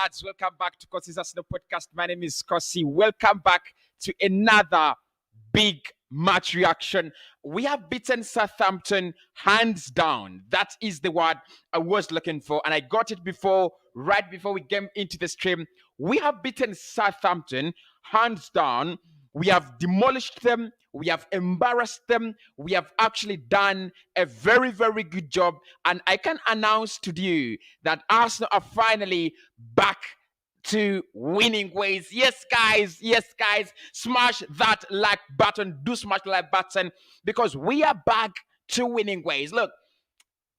lads. Welcome back to Cossy's Arsenal podcast. My name is Cossy. Welcome back to another big match reaction. We have beaten Southampton hands down. That is the word I was looking for, and I got it right before we came into the stream. We have beaten Southampton hands down. We have demolished them. We have embarrassed them. We have actually done a very, very good job. And I can announce to you that Arsenal are finally back to winning ways. Yes, guys. Yes, guys. Smash that like button. Do smash the like button because we are back to winning ways. Look,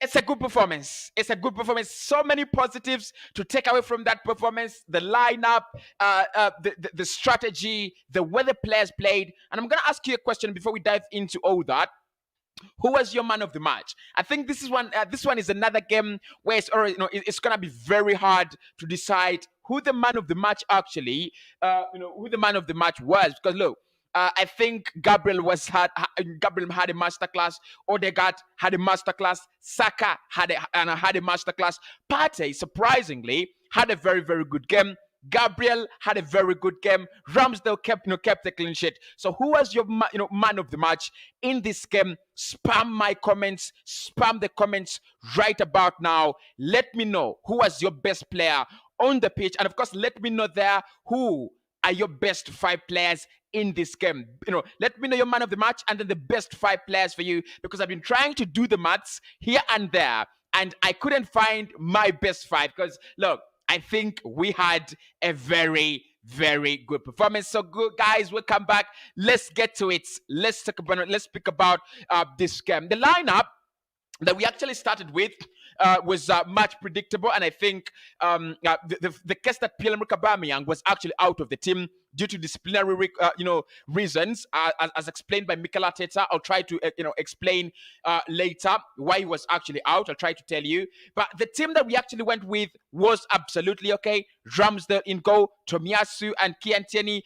it's a good performance. It's a good performance. So many positives to take away from that performance. The lineup, the strategy, the way the players played. And I'm going to ask you a question before we dive into all that. Who was your man of the match? I think this is one. This one is another game where it's already, it's going to be very hard to decide who the man of the match actually, who the man of the match was. Because look, I think Gabriel had a masterclass. Odegaard had a masterclass. Saka had a masterclass. Partey, surprisingly, had a very, very good game. Gabriel had a very good game. Ramsdale kept the clean sheet. So who was your man of the match in this game? Spam my comments. Spam the comments right about now. Let me know who was your best player on the pitch, and of course, let me know there who are your best 5 players in this game. Let me know your man of the match and then the best 5 players for you, because I've been trying to do the maths here and there, and I couldn't find my best 5 because look, I think we had a very, very good performance. So good, guys, welcome back. Let's get to it. Let's talk about it. Let's speak about this game. The lineup that we actually started with was much predictable, and I think the case that Aubameyang was actually out of the team due to disciplinary reasons, as explained by Mikel Arteta. I'll try to explain later why he was actually out. I'll try to tell you. But the team that we actually went with was absolutely okay. Ramsdale in goal, Tomiyasu and Kian Tierney.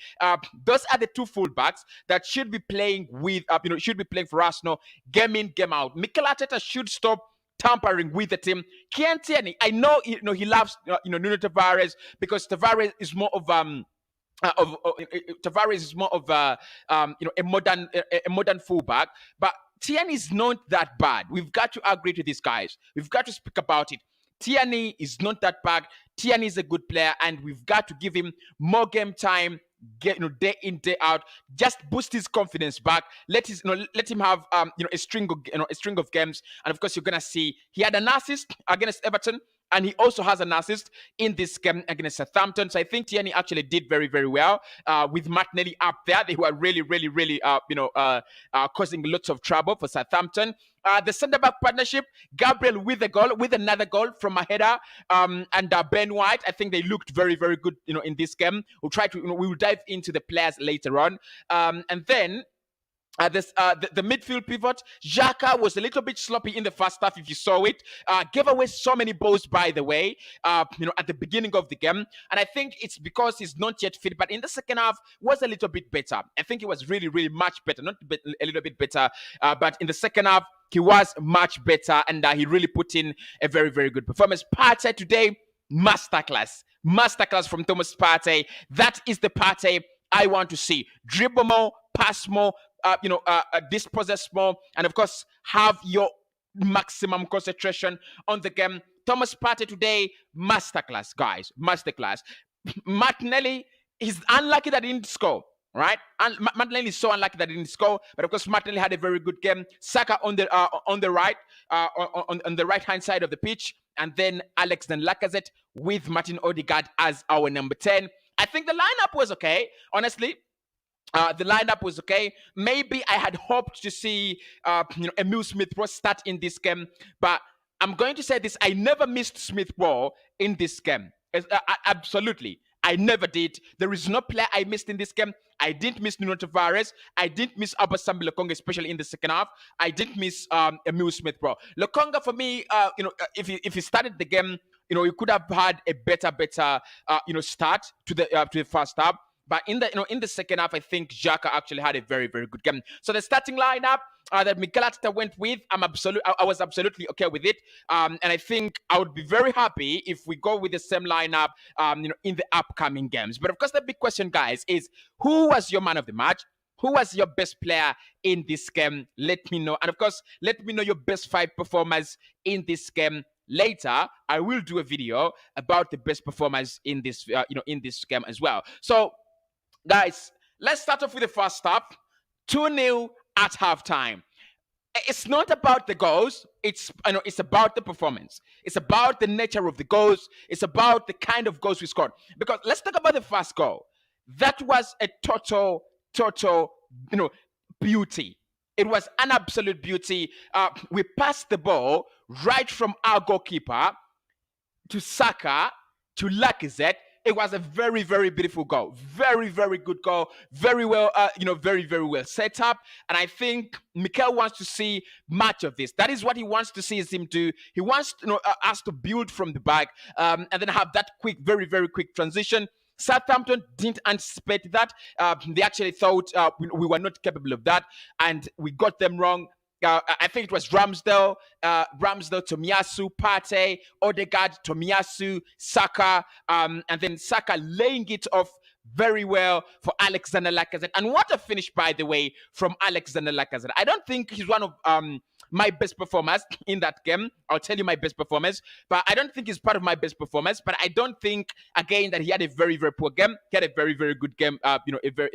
Those are the 2 fullbacks that should be playing with should be playing for Arsenal game in, game out. Mikel Arteta should stop tampering with the team. Kian Tierney, I know he loves Nuno Tavares, because Tavares is more of Tavares is more of a modern fullback, but Tierney is not that bad. We've got to agree to these guys. We've got to speak about it. Tierney is not that bad. Tierney is a good player, and we've got to give him more game time. Day in, day out, just boost his confidence back. Let him have a string of games, and of course you're gonna see he had an assist against Everton, and he also has an assist in this game against Southampton. So I think Tierney actually did very, very well with Martinelli up there. They were really, really, really causing lots of trouble for Southampton. The centre-back partnership, Gabriel with another goal from a header, and Ben White. I think they looked very, very good, in this game. We will dive into the players later on, and then. The midfield pivot, Xhaka was a little bit sloppy in the first half. If you saw it, gave away so many balls, by the way, at the beginning of the game, and I think it's because he's not yet fit. But in the second half, was a little bit better. I think he was really, really much better, not a little bit better, but in the second half, he was much better, and he really put in a very, very good performance. Partey today, masterclass from Thomas Partey. That is the Partey I want to see. Dribble more, pass more. Dispossess more, and of course have your maximum concentration on the game. Thomas Partey today, masterclass, guys, masterclass. Martinelli is unlucky that he didn't score, right? And Martinelli is so unlucky that he didn't score, but of course Martinelli had a very good game. Saka on the right, on the right hand side of the pitch, and then Alex and Lacazette with Martin Odegaard as our number 10. I think the lineup was okay, honestly. The lineup was okay. Maybe I had hoped to see Emile Smith-Rowe start in this game, but I'm going to say this: I never missed Smith-Rowe in this game. Absolutely, I never did. There is no player I missed in this game. I didn't miss Nuno Tavares. I didn't miss Obasambi Lokonga, especially in the second half. I didn't miss Emile Smith-Rowe. Lokonga, for me, if he started the game, he could have had a better start to the first half. But in the second half, I think Xhaka actually had a very, very good game. So the starting lineup that Mikel Arteta went with, I was absolutely okay with it. And I think I would be very happy if we go with the same lineup, in the upcoming games. But of course, the big question, guys, is who was your man of the match? Who was your best player in this game? Let me know. And of course, let me know your best 5 performers in this game. Later, I will do a video about the best performers in this, in this game as well. So, guys, let's start off with the first half. 2-0 at halftime. It's not about the goals. It's about the performance. It's about the nature of the goals. It's about the kind of goals we scored. Because let's talk about the first goal. That was a total, beauty. It was an absolute beauty. We passed the ball right from our goalkeeper to Xhaka to Lacazette. It was a very, very beautiful goal. Very, very good goal. Very well, very, very well set up. And I think Mikel wants to see much of this. That is what he wants to see him do. He wants us to build from the back, and then have that quick, very, very quick transition. Southampton didn't anticipate that. They actually thought we were not capable of that, and we got them wrong. I think it was Ramsdale, Tomiyasu, Partey, Odegaard, Tomiyasu, Xhaka, and then Xhaka laying it off very well for Alexander Lacazette. And what a finish, by the way, from Alexander Lacazette. I don't think he's one of my best performers in that game. I'll tell you my best performance, but I don't think he's part of my best performance. But I don't think, again, that he had a very, very poor game. He had a very, very good game. A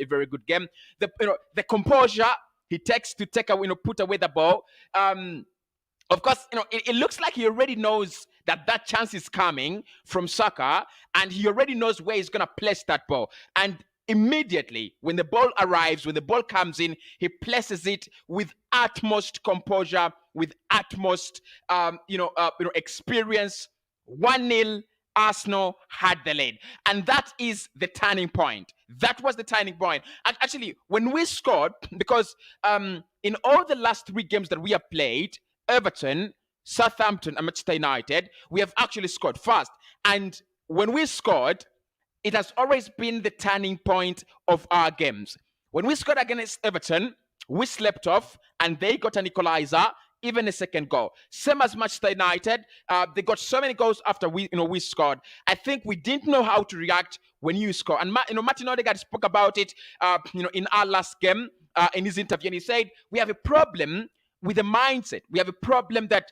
very good game. The composure he takes to put away the ball. Of course, it looks like he already knows that chance is coming from Xhaka, and he already knows where he's going to place that ball. And immediately, when the ball arrives, when the ball comes in, he places it with utmost composure, with utmost, experience. 1-0. Arsenal had the lead. And that is the turning point. That was the turning point. And actually, when we scored, because in all the last 3 games that we have played, Everton, Southampton, and Manchester United, we have actually scored fast. And when we scored, it has always been the turning point of our games. When we scored against Everton, we slept off, and they got an equalizer, even a second goal. Same as Manchester United, they got so many goals after we scored. I think we didn't know how to react when you score. And Martin Odegaard spoke about it, in our last game, in his interview, and he said we have a problem with the mindset. We have a problem that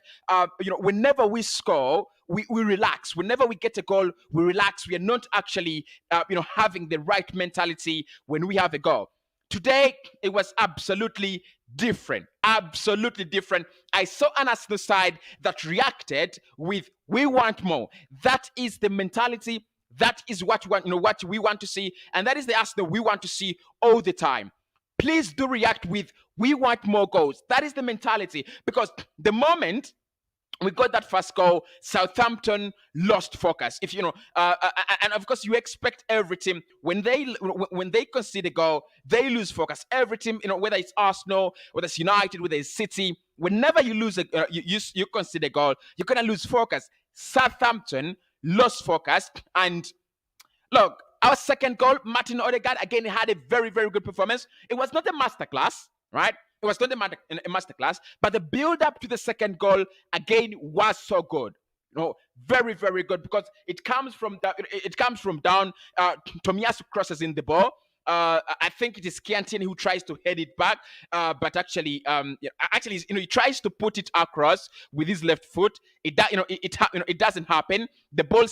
whenever we score, we relax. Whenever we get a goal, we relax. We are not actually having the right mentality when we have a goal. Today, it was absolutely different. Absolutely different. I saw an Arsenal side that reacted with, we want more. That is the mentality. That is what we want to see. And that is the Arsenal we want to see all the time. Please do react with, we want more goals. That is the mentality. Because the moment we got that first goal, Southampton lost focus. And of course, you expect every team when they concede a goal, they lose focus. Every team, whether it's Arsenal, whether it's United, whether it's City, whenever you lose you concede a goal, you're gonna lose focus. Southampton lost focus, and look, our second goal, Martin Odegaard, again, had a very, very good performance. It was not a masterclass, right? It was not a masterclass, but the build-up to the second goal, again, was so good. Very, very good, because it comes from down. Tomiyasu crosses in the ball. I think it is Kiantin who tries to head it back, but actually, he tries to put it across with his left foot. It doesn't happen. The ball,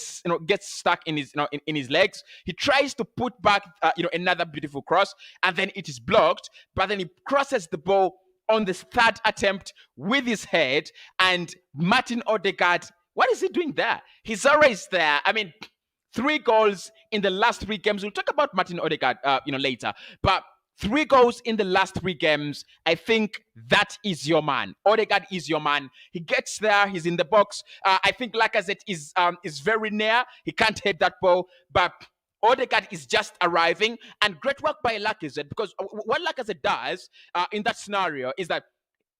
gets stuck in his legs. He tries to put back, another beautiful cross, and then it is blocked. But then he crosses the ball on the third attempt with his head, and Martin Odegaard, what is he doing there? He's always there. I mean, 3 goals in the last 3 games. We'll talk about Martin Odegaard, later. But 3 goals in the last 3 games. I think that is your man. Odegaard is your man. He gets there. He's in the box. I think Lacazette is very near. He can't hit that ball, but Odegaard is just arriving. And great work by Lacazette, because what Lacazette does in that scenario is that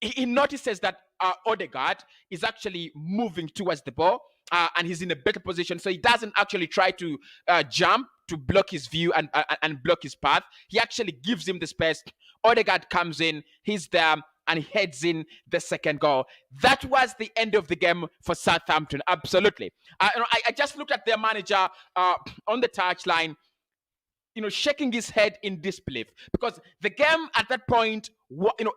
he notices that Odegaard is actually moving towards the ball. and he's in a better position, so he doesn't actually try to jump to block his view and block his path. He actually gives him the space. Odegaard comes in, he's there, and he heads in the second goal. That was the end of the game for Southampton. Absolutely. I just looked at their manager on the touchline, shaking his head in disbelief, because the game at that point,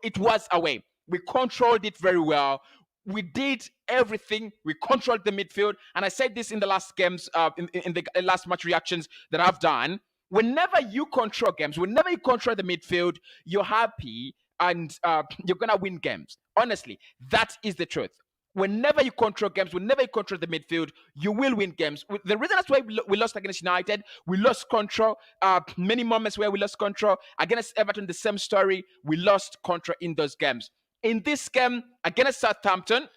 it was away. We controlled it very well. We did everything. We controlled the midfield, and I said this in the last games, in the last match reactions that I've done. Whenever you control games, whenever you control the midfield, you're happy and you're gonna win games. Honestly, that is the truth. Whenever you control games, whenever you control the midfield, you will win games. The reason that's why we lost against United, we lost control. Many moments where we lost control. Against Everton, the same story. We lost control in those games. In this game against Southampton,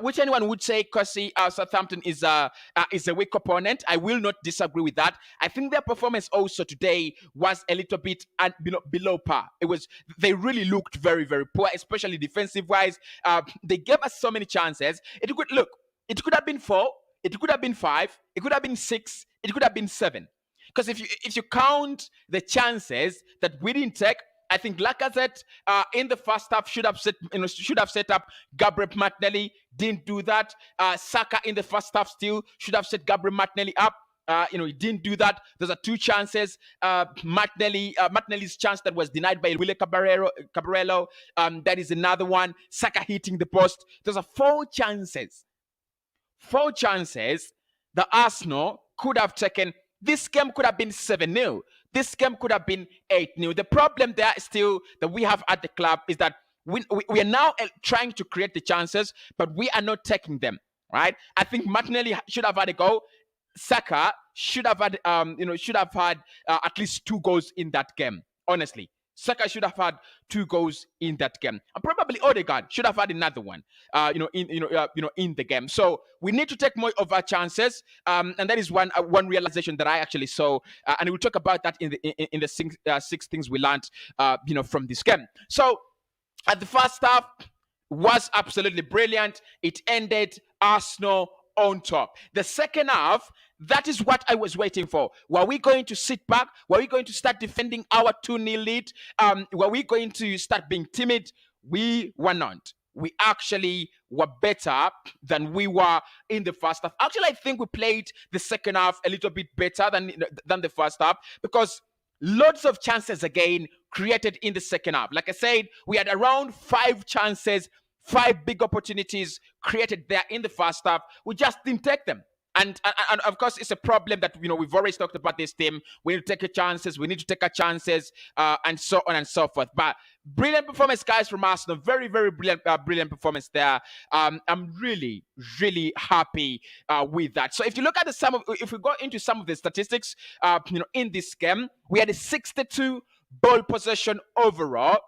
which anyone would say, Cossy, Southampton is a weak opponent. I will not disagree with that. I think their performance also today was a little bit below par. They really looked very, very poor, especially defensive wise. They gave us so many chances. It could have been 4, it could have been 5, it could have been 6, it could have been 7. Because if you count the chances that we didn't take, I think Lacazette in the first half should have set up Gabriel Martinelli. Didn't do that. Saka in the first half still should have set Gabriel Martinelli up. He didn't do that. Those are 2 chances. Martinelli's chance that was denied by Willie Caballero. That is another one. Saka hitting the post. Those are 4 chances. 4 chances that Arsenal could have taken. This game could have been 7-0. This game could have been 8-0. The problem there still that we have at the club is that we are now trying to create the chances, but we are not taking them, right? I think Martinelli should have had a goal. Saka should have had, at least 2 goals in that game, honestly. Saka should have had 2 goals in that game, and probably Odegaard should have had another one, in the game. So we need to take more of our chances, and that is one realization that I actually saw, and we'll talk about that in the 6 things we learned, from this game. So at the first half was absolutely brilliant. It ended Arsenal on top. The second half, that is what I was waiting for. Were we going to sit back? Were we going to start defending our 2-0 lead? Were we going to start being timid? We were not. We actually were better than we were in the first half. Actually, I think we played the second half a little bit better than the first half, because lots of chances again created in the second half. Like I said, we had around 5 chances, 5 big opportunities created there in the first half. We just didn't take them. And of course, it's a problem that, we've always talked about this team. We need to take our chances. We need to take our chances, and so on and so forth. But brilliant performance, guys, from Arsenal. Very, very brilliant performance there. I'm really, really happy with that. So if you look at if we go into some of the statistics, in this game, we had a 62 ball possession overall.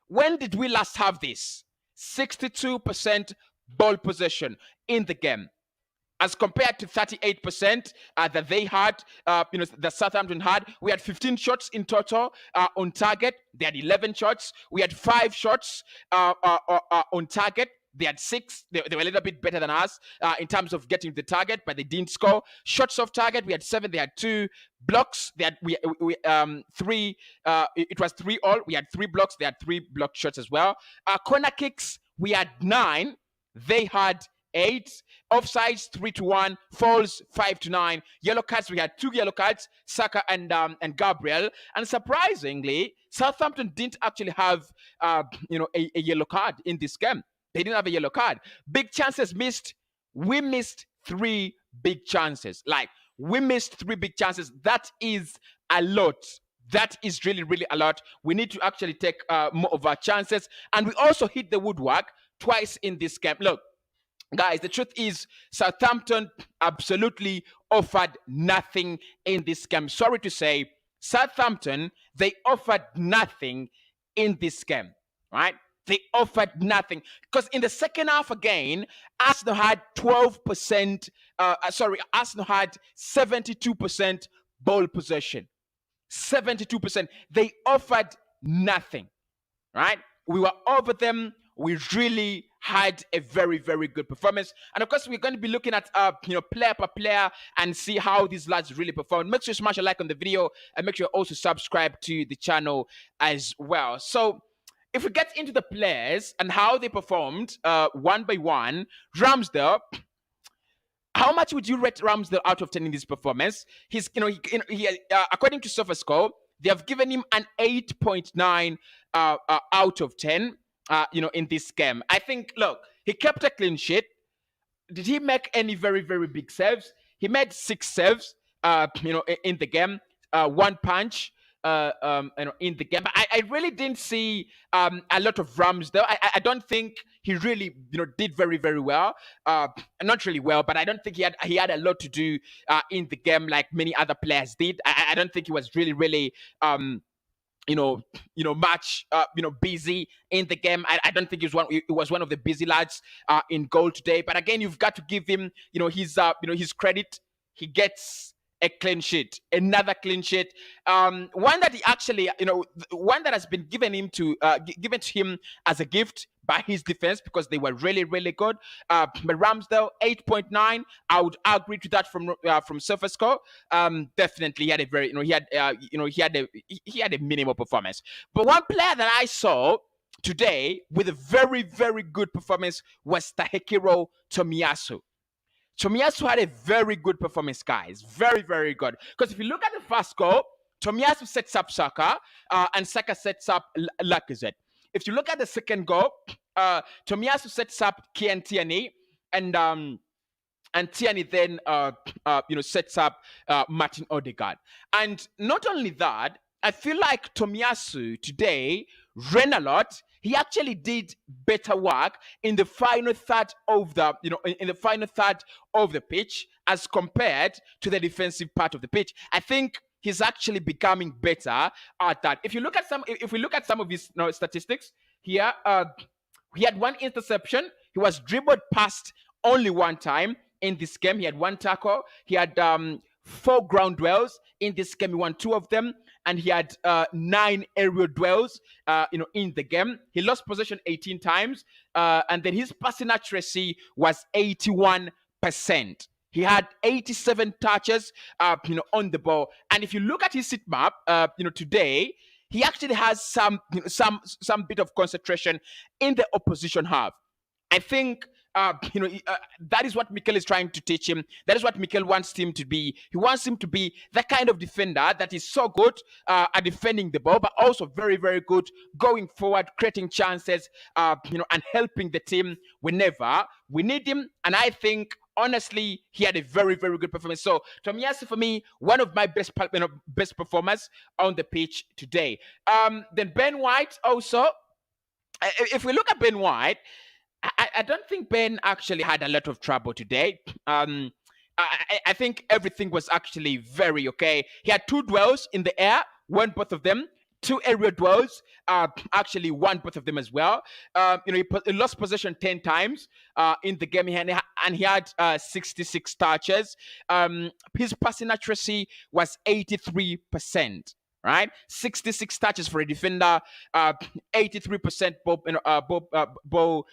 When did we last have this? 62% ball possession in the game, as compared to 38% that they had, that Southampton had. We had 15 shots in total on target. They had 11 shots. We had 5 shots on target. They had 6. They were a little bit better than us in terms of getting the target, but they didn't score. Shots off target, we had 7. They had 2 blocks. They had 3. It was 3 all. We had 3 blocks. They had 3 blocked shots as well. Corner kicks, we had 9. They had 8. Offsides 3-1. Fouls 5-9. Yellow cards, we had 2 yellow cards, Saka and Gabriel. And surprisingly, Southampton didn't actually have a yellow card in this game. They didn't have a yellow card. Big chances missed. We missed 3 big chances. We missed 3 big chances. That is a lot. That is really, really a lot. We need to actually take more of our chances. And we also hit the woodwork twice in this game. Look, guys, the truth is Southampton absolutely offered nothing in this game. Sorry to say, Southampton, they offered nothing in this game, right? They offered nothing, because in the second half again, Arsenal had 12%. Arsenal had 72% ball possession. 72%. They offered nothing, right? We were over them. We really had a very, very good performance. And of course, we're going to be looking at player per player and see how these lads really perform. Make sure you smash a like on the video and make sure you also subscribe to the channel as well. So if we get into the players and how they performed one by one, Ramsdale. How much would you rate Ramsdale out of 10 in this performance? He's, according to SofaScore, they have given him an 8.9 out of 10. In this game, I think. Look, he kept a clean sheet. Did he make any very, very big saves? He made 6 saves. In the game, one punch. In the game, but I really didn't see a lot of Ramsdale. I don't think he really, did very, very well. Not really well, but I don't think he had a lot to do in the game like many other players did. I don't think he was really, really much busy in the game. I don't think he was one of the busy lads in goal today. But again, you've got to give him his credit. He gets a clean sheet, another clean sheet, one that he actually, one that has been given to him as a gift by his defense because they were really, really good. But Ramsdale 8.9, I would agree to that from SofaScore. Definitely, he had a very, he had a minimal performance. But one player that I saw today with a very, very good performance was Takehiro Tomiyasu. Tomiyasu had a very good performance, guys. Very, very good. Because if you look at the first goal, Tomiyasu sets up Xhaka, and Xhaka sets up Lacazette. If you look at the second goal, Tomiyasu sets up Tierney, and Tierney then sets up Martin Odegaard. And not only that, I feel like Tomiyasu today ran a lot. He actually did better work in the final third of the pitch as compared to the defensive part of the pitch. I think he's actually becoming better at that. If we look at some of his statistics here, he had 1 interception. He was dribbled past only 1 time in this game. He had 1 tackle. He had 4 ground dwells in this game. He won 2 of them. And he had 9 aerial duels, in the game. He lost possession 18 times, and then his passing accuracy was 81%. He had 87 touches, on the ball. And if you look at his sit map, today, he actually has some bit of concentration in the opposition half. I think. That is what Mikel is trying to teach him. That is what Mikel wants him to be. He wants him to be the kind of defender that is so good at defending the ball, but also very, very good going forward, creating chances, and helping the team whenever we need him. And I think, honestly, he had a very, very good performance. So Tomiyasu, for me, one of my best performers on the pitch today. Then Ben White also. If we look at Ben White, I don't think Ben actually had a lot of trouble today. I think everything was actually very okay. He had 2 dwells in the air, won both of them. 2 aerial dwells, actually won both of them as well. He lost possession 10 times in the game, and he had 66 touches. His passing accuracy was 83%. Right, 66 touches for a defender, 83% ball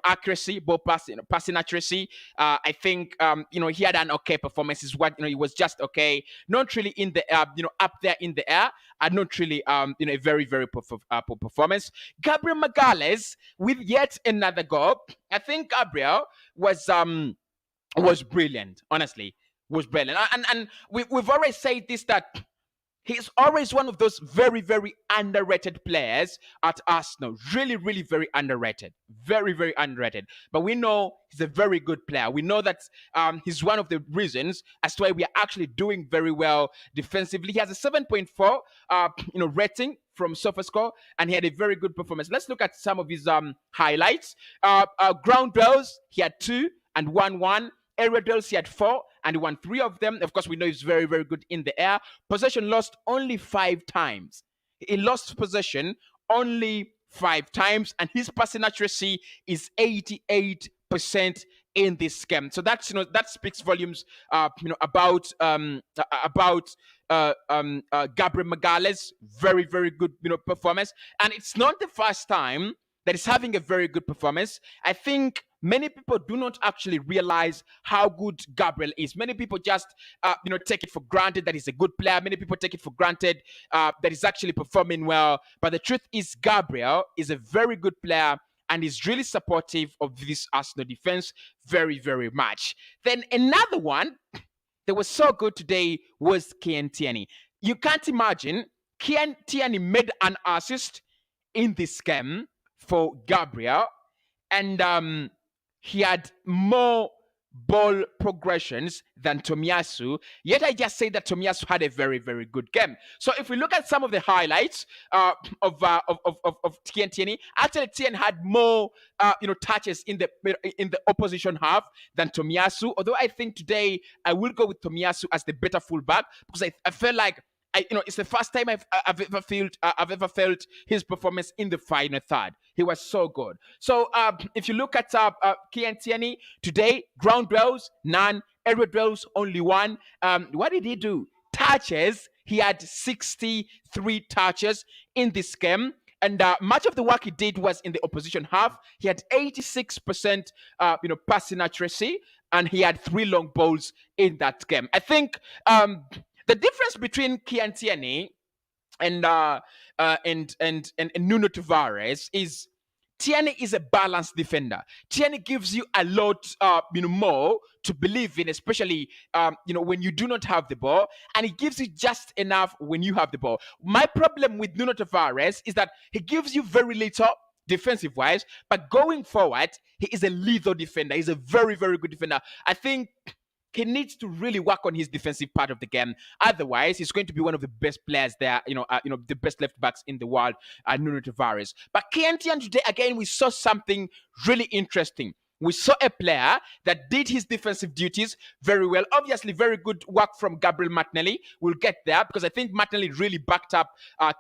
accuracy, ball passing accuracy. I think he had an okay performance. Is what he was just okay, not really in the up there in the air, and not really a very, very poor performance. Gabriel Magalhaes with yet another goal. I think Gabriel was brilliant. Honestly, was brilliant, and we've always said this, that he's always one of those very, very underrated players at Arsenal. Really, really very underrated. Very, very underrated. But we know he's a very good player. We know that he's one of the reasons as to why we are actually doing very well defensively. He has a 7.4 rating from SofaScore, and he had a very good performance. Let's look at some of his highlights. Ground duels, he had 2 and 1-1. Aerial duels, he had 4 and he won 3 of them. Of course, we know he's very, very good in the air. Possession lost only 5 times. He lost possession only 5 times, and his passing accuracy is 88% in this game. So that's that speaks volumes about Gabriel Magalhaes. Very, very good performance. And it's not the first time that is having a very good performance. I think many people do not actually realize how good Gabriel is. Many people just, take it for granted that he's a good player. Many people take it for granted that he's actually performing well. But the truth is, Gabriel is a very good player and is really supportive of this Arsenal defense very, very much. Then another one that was so good today was Kian Tierney. You can't imagine Kian Tierney made an assist in this game for Gabriel, and he had more ball progressions than Tomiyasu. Yet I just say that Tomiyasu had a very, very good game. So if we look at some of the highlights of Kian Tierney, actually Tierney had more touches in the opposition half than Tomiyasu. Although I think today I will go with Tomiyasu as the better fullback, because I felt like it's the first time I've ever felt his performance in the final third. He was so good. So if you look at Kian Tierney today, ground dwells none, aerial dwells only one. What did he do? Touches. He had 63 touches in this game. And much of the work he did was in the opposition half. He had 86% passing accuracy, and he had 3 long balls in that game. I think the difference between Kian Tierney and Nuno Tavares is Tierney is a balanced defender. Tierney gives you a lot more to believe in, especially when you do not have the ball, and he gives you just enough when you have the ball. My problem with Nuno Tavares is that he gives you very little defensive wise, but going forward, he is a lethal defender. He's a very, very good defender. I think he needs to really work on his defensive part of the game. Otherwise, he's going to be one of the best players there, the best left backs in the world, Nuno Tavares. But Kian Tierney today, again, we saw something really interesting. We saw a player that did his defensive duties very well. Obviously, very good work from Gabriel Martinelli. We'll get there because I think Martinelli really backed up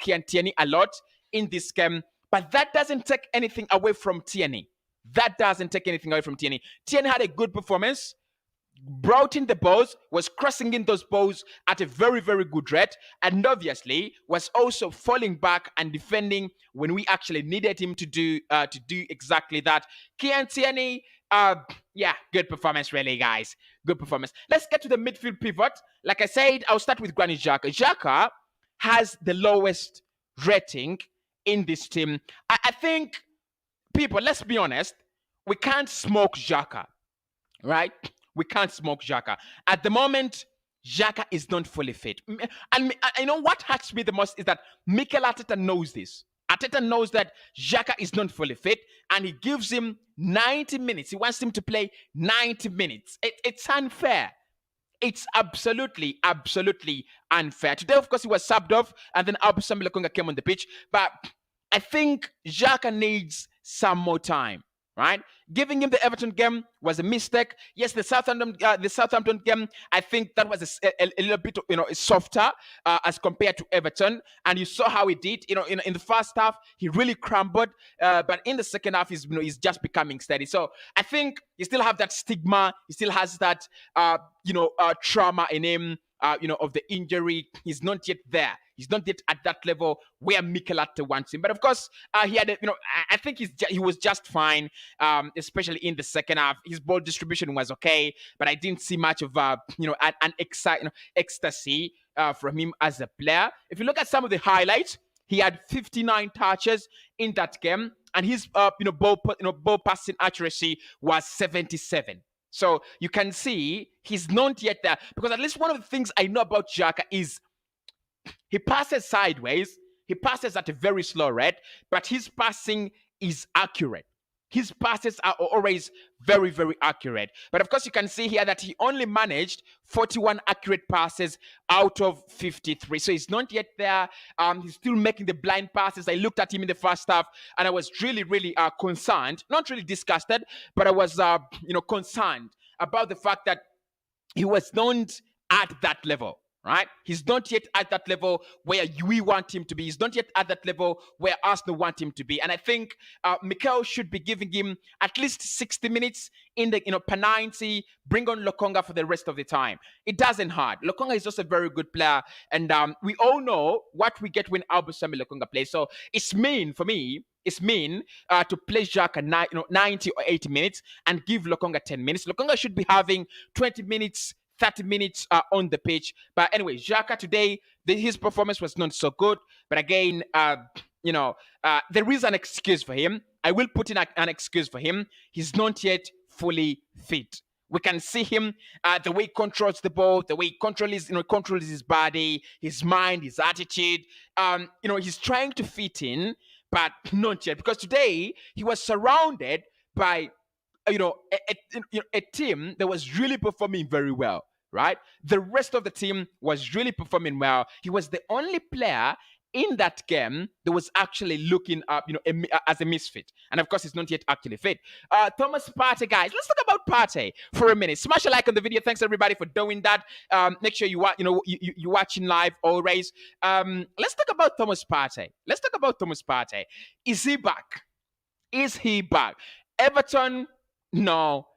Kian Tierney a lot in this game. But that doesn't take anything away from Tierney. Tierney had a good performance, brought in the balls, was crossing in those balls at a very, very good rate, and obviously was also falling back and defending when we actually needed him to do exactly that. Kian Tierney, good performance, really, guys. Good performance. Let's get to the midfield pivot. Like I said, I'll start with Granit Xhaka. Xhaka has the lowest rating in this team. I think, people, let's be honest, we can't smoke Xhaka, right? We can't smoke Xhaka. At the moment, Xhaka is not fully fit. And I know what hurts me the most is that Mikel Arteta knows this. Arteta knows that Xhaka is not fully fit, and he gives him 90 minutes. He wants him to play 90 minutes. It's unfair. It's absolutely, absolutely unfair. Today, of course, he was subbed off, and then Odegaard and Lacazette came on the pitch. But I think Xhaka needs some more time. Right, giving him the Everton game was a mistake. Yes, the Southampton game, I think that was a little bit softer as compared to Everton, and you saw how he did. In the first half, he really crumbled, but in the second half, he's just becoming steady. So I think he still have that stigma. He still has that trauma in him. Of the injury. He's not yet there. He's not yet at that level where Mikel Arteta wants him. But of course, he had, I think he was just fine, especially in the second half. His ball distribution was okay, but I didn't see much of, an ecstasy from him as a player. If you look at some of the highlights, he had 59 touches in that game, and his, ball passing accuracy was 77. So you can see he's not yet there, because at least one of the things I know about Xhaka is he passes sideways. He passes at a very slow rate, but his passing is accurate. His passes are always very, very accurate. But of course, you can see here that he only managed 41 accurate passes out of 53. So he's not yet there. He's still making the blind passes. I looked at him in the first half, and I was really, really concerned. Not really disgusted, but I was, concerned about the fact that he was not at that level. Right? He's not yet at that level where we want him to be. He's not yet at that level where Arsenal want him to be. And I think Mikel should be giving him at least 60 minutes in the per 90. Bring on Lokonga for the rest of the time. It doesn't hurt. Lokonga is just a very good player, and we all know what we get when Aubameyang Lokonga plays. So it's mean for me. it's mean to play Xhaka 90 or 80 minutes and give Lokonga 10 minutes. Lokonga should be having 20 minutes, 30 minutes on the pitch. But anyway, Xhaka today, his performance was not so good. But again, there is an excuse for him. I will put in an excuse for him. He's not yet fully fit. We can see him, the way he controls the ball, the way he controls his body, his mind, his attitude. He's trying to fit in, but not yet. Because today he was surrounded by, a team that was really performing very well, right? The rest of the team was really performing well. He was the only player in that game that was actually looking up, as a misfit. And of course, he's not yet actually fit. Thomas Partey, guys, let's talk about Partey for a minute. Smash a like on the video. Thanks everybody for doing that. Make sure you're watching live always. Let's talk about Thomas Partey. Is he back? Everton? No.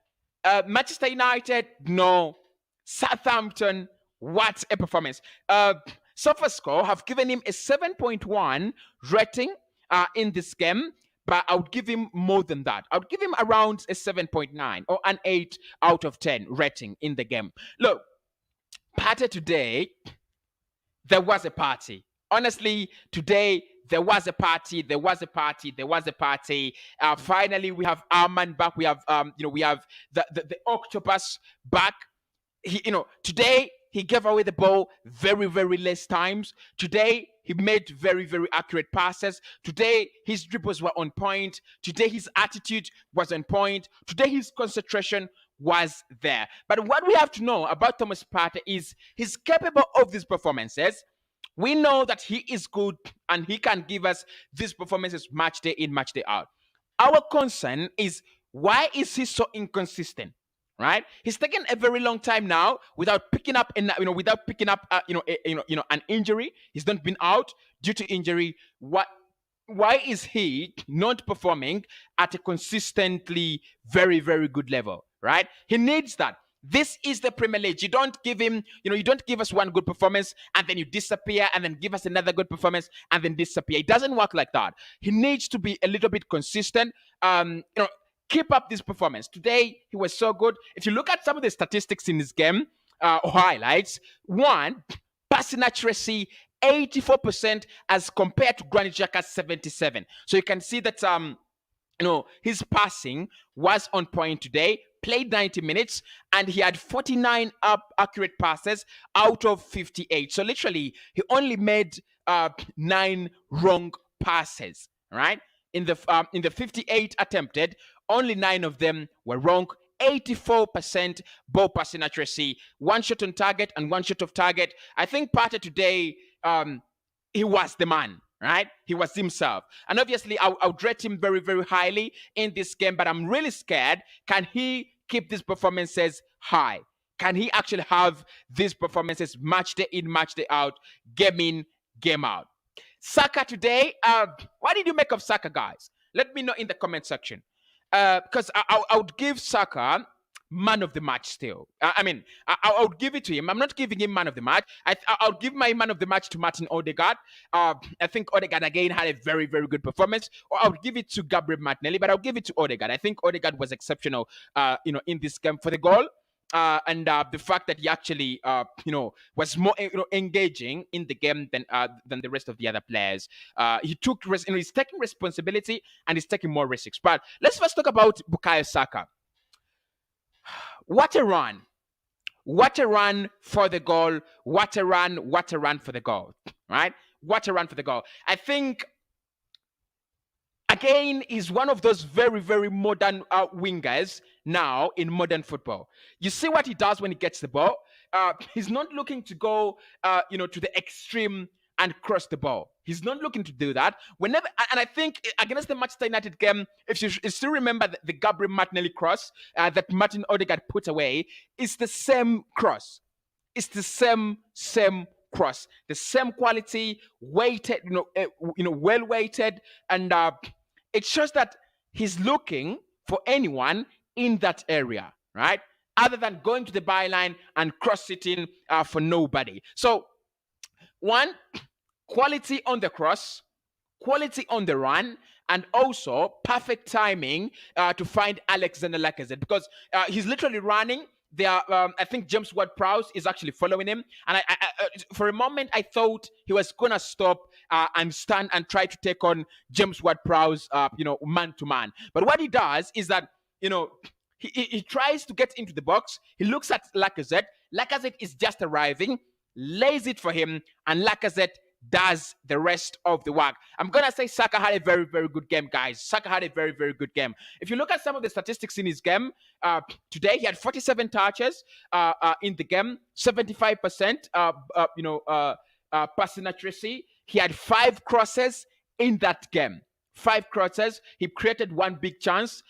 Manchester United? No. Southampton? What a performance. SofaScore have given him a 7.1 rating in this game, but I would give him more than that. I would give him around a 7.9 or an 8 out of 10 rating in the game. Look, Partey today, there was a party. Honestly, today, there was a party. Finally, we have Arman back. We have, we have the octopus back. Today, he gave away the ball very, very less times. Today, he made very, very accurate passes. Today, his dribbles were on point. Today, his attitude was on point. Today, his concentration was there. But what we have to know about Thomas Partey is he's capable of these performances. We know that he is good and he can give us these performances match day in, match day out. Our concern is, why is he so inconsistent? Right, he's taken a very long time now without picking up, an injury. He's not been out due to injury. Why is he not performing at a consistently very, very good level? Right, he needs that. This is the Premier League. You don't give him, you don't give us one good performance and then you disappear and then give us another good performance and then disappear. It doesn't work like that. He needs to be a little bit consistent. Keep up this performance. Today, he was so good. If you look at some of the statistics in this game, or highlights, one, passing accuracy, 84% as compared to Granit Xhaka's 77. So you can see that, his passing was on point today, played 90 minutes, and he had 49 accurate passes out of 58. So literally, he only made 9 wrong passes, right? In the 58 attempted, only 9 of them were wrong. 84% ball passing accuracy, 1 shot on target and 1 shot off target. I think Partey today, he was the man, right? He was himself. And obviously, I would rate him very, very highly in this game, but I'm really scared. Can he keep these performances high? Can he actually have these performances match day in, match day out, game in, game out? Saka today, what did you make of Saka, guys? Let me know in the comment section. Because I would give Saka man of the match still. I would give it to him. I'm not giving him man of the match. I would give my man of the match to Martin Odegaard. I think Odegaard again had a very, very good performance. Or I would give it to Gabriel Martinelli, but I'll give it to Odegaard. I think Odegaard was exceptional, in this game for the goal. And the fact that he actually, was more, engaging in the game than the rest of the other players. He's taking responsibility and he's taking more risks. But let's first talk about Bukayo Saka. What a run! What a run for the goal! What a run for the goal! Right? What a run for the goal! I think, again, he's one of those very, very modern wingers now in modern football. You see what he does when he gets the ball. He's not looking to go, to the extreme and cross the ball. He's not looking to do that. And I think against the Manchester United game, if you still remember the Gabriel Martinelli cross that Martin Odegaard put away, it's the same cross. It's the same cross, the same quality, weighted, well weighted, and it shows that he's looking for anyone in that area, right? Other than going to the byline and cross-sitting for nobody. So, one, quality on the cross, quality on the run, and also perfect timing to find Alexander Lacazette, because he's literally running. I think James Ward-Prowse is actually following him, and for a moment I thought he was gonna stop and stand and try to take on James Ward-Prowse, man to man. But what he does is that, he tries to get into the box. He looks at Lacazette. Lacazette is just arriving, lays it for him, and Lacazette does the rest of the work. I'm gonna say Saka had a very, very good game, guys. Saka had a very, very good game. If you look at some of the statistics in his game today, he had 47 touches in the game, 75% passing accuracy. He had 5 crosses in that game. 5 crosses. He created 1 big chance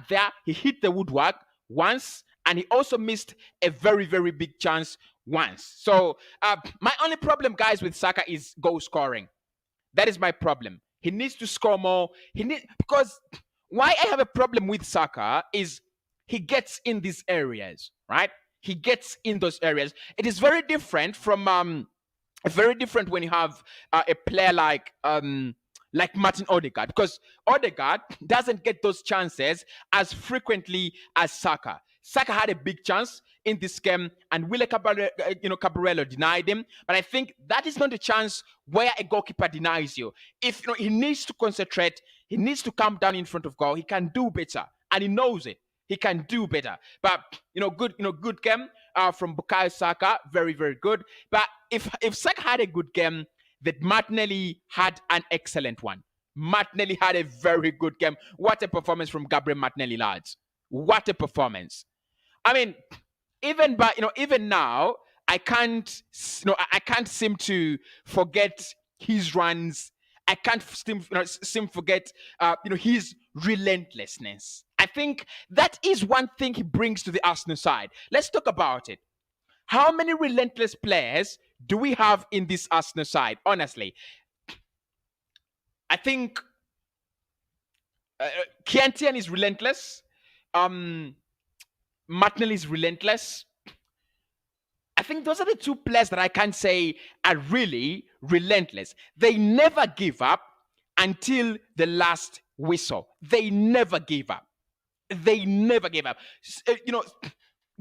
there. He hit the woodwork once, and he also missed a very, very big chance once. So my only problem, guys, with Saka is goal scoring. That is my problem. He needs to score more. Because why I have a problem with Saka is he gets in these areas, right? He gets in those areas. It is very different from very different when you have a player like Martin Odegaard, because Odegaard doesn't get those chances as frequently as Saka. Saka had a big chance in this game, and Wille Caballero denied him. But I think that is not a chance where a goalkeeper denies you. If he needs to concentrate, he needs to come down in front of goal. He can do better, and he knows it. He can do better. But good game from Bukayo Saka, very, very good. But if Saka had a good game, that Martinelli had an excellent one. Martinelli had a very good game. What a performance from Gabriel Martinelli, lads! What a performance! I mean, even now, I can't seem to forget his runs. I can't seem to forget his relentlessness. I think that is one thing he brings to the Arsenal side. Let's talk about it. How many relentless players do we have in this Arsenal side? Honestly, I think Kiantian is relentless. Martinelli is relentless. I think those are the 2 players that I can say are really relentless. They never give up until the last whistle. They never give up. They never give up.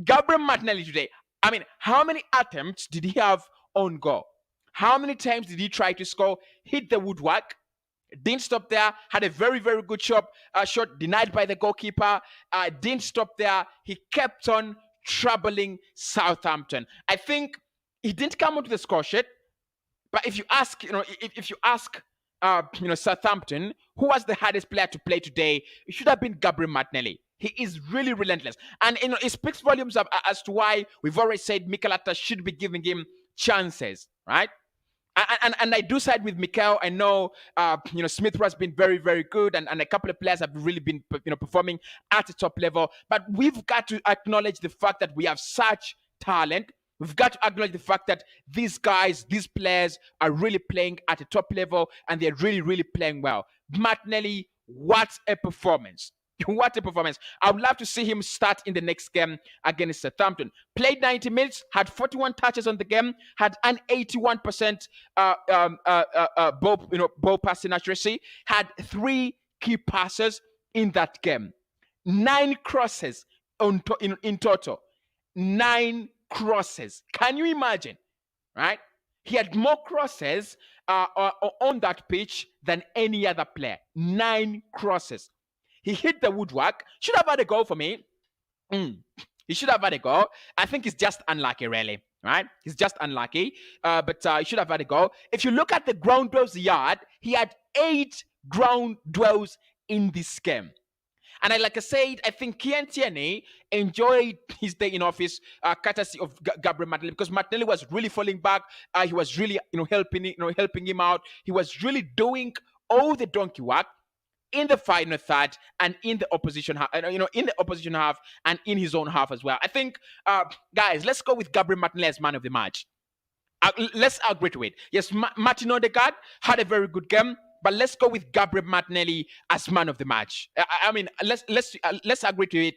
Gabriel Martinelli today, I mean, how many attempts did he have on goal? How many times did he try to score? Hit the woodwork. Didn't stop there. Had a very, very good shot denied by the goalkeeper. Didn't stop there. He kept on troubling Southampton. I think he didn't come onto the score sheet. But if you ask, Southampton, who was the hardest player to play today, it should have been Gabriel Martinelli. He is really relentless. And it speaks volumes as to why we've always said Mikel Arteta should be giving him chances, right? And I do side with Mikel. I know, Smith has been very, very good, and a couple of players have really been, performing at the top level. But we've got to acknowledge the fact that we have such talent. We've got to acknowledge the fact that these players are really playing at the top level, and they're really, really playing well. Martinelli, what a performance. What a performance. I would love to see him start in the next game against Southampton. Played 90 minutes, had 41 touches on the game, had an 81% ball passing accuracy, had 3 key passes in that game. 9 crosses in total. 9 crosses. Can you imagine? Right? He had more crosses on that pitch than any other player. 9 crosses. He hit the woodwork. Should have had a goal for me. He should have had a goal. I think he's just unlucky, really. Right? He's just unlucky. But he should have had a goal. If you look at the ground dwells yard, he had 8 ground dwells in this game. And like I said, I think Kian Tierney enjoyed his day in office, courtesy of Gabriel Martinelli, because Martinelli was really falling back. He was really, helping him out. He was really doing all the donkey work in the final third and in the opposition half, and in his own half as well. I think, guys, let's go with Gabriel Martinelli as man of the match. Let's agree to it. Yes, Martin Odegaard had a very good game, but let's go with Gabriel Martinelli as man of the match. Let's agree to it.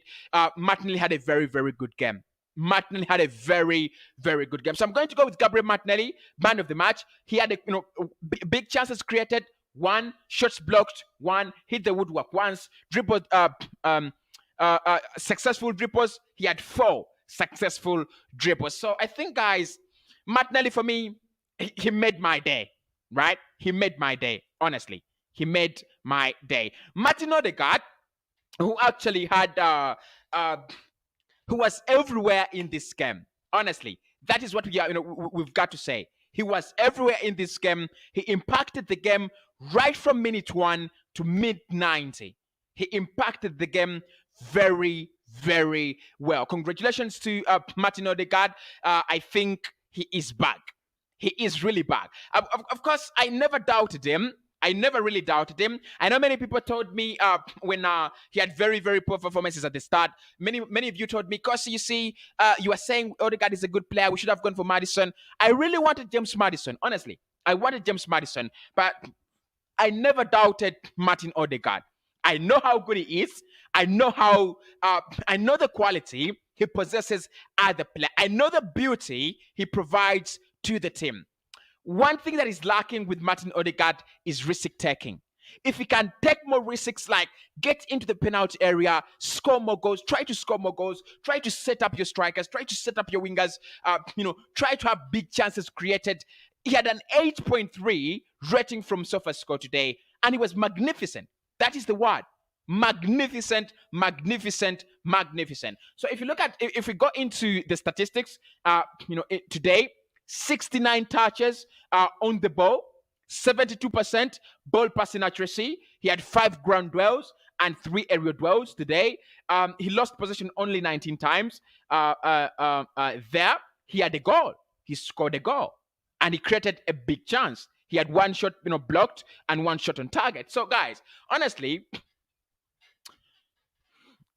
Martinelli had a very, very good game. Martinelli had a very, very good game. So I'm going to go with Gabriel Martinelli, man of the match. He had big chances created, one, shots blocked, one, hit the woodwork once, dribbled, successful dribbles. He had 4 successful dribbles. So I think, guys, Martinelli for me, he made my day, right? He made my day, honestly. He made my day. Martin Odegaard, who actually had, who was everywhere in this game, honestly. That is what we've got to say. He was everywhere in this game. He impacted the game right from minute 1 to mid 90. He impacted the game very, very well. Congratulations to Martin Odegaard. I think he is back. He is really back. Of course, I never doubted him. I never really doubted him. I know many people told me when he had very, very poor performances at the start. Many of you told me, because you see, you are saying Odegaard is a good player. We should have gone for Maddison. I really wanted James Maddison, honestly. I wanted James Maddison, but I never doubted Martin Odegaard. I know how good he is. I know the quality he possesses as a player. I know the beauty he provides to the team. One thing that is lacking with Martin Odegaard is risk taking. If he can take more risks, like get into the penalty area, score more goals, try to score more goals, try to set up your strikers, try to set up your wingers, try to have big chances created. He had an 8.3 rating from SofaScore today, and he was magnificent. That is the word. Magnificent, magnificent, magnificent. So if you look at, if we go into the statistics, today, 69 touches on the ball, 72% ball passing accuracy. He had 5 ground dwells and 3 aerial dwells today. He lost possession only 19 times. There, he had a goal. He scored a goal, and he created a big chance. He had 1 shot, blocked, and 1 shot on target. So, guys, honestly,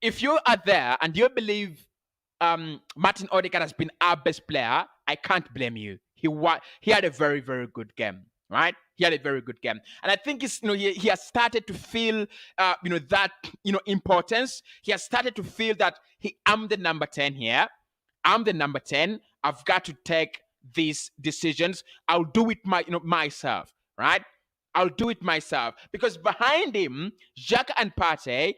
if you are there and you believe Martin Odegaard has been our best player, I can't blame you. He had a very, very good game, right? He had a very good game, and I think he has started to feel that importance. He has started to feel that I'm the number 10 here. I'm the number 10. I've got to take these decisions. I'll do it myself, right? I'll do it myself, because behind him, Xhaka and Partey,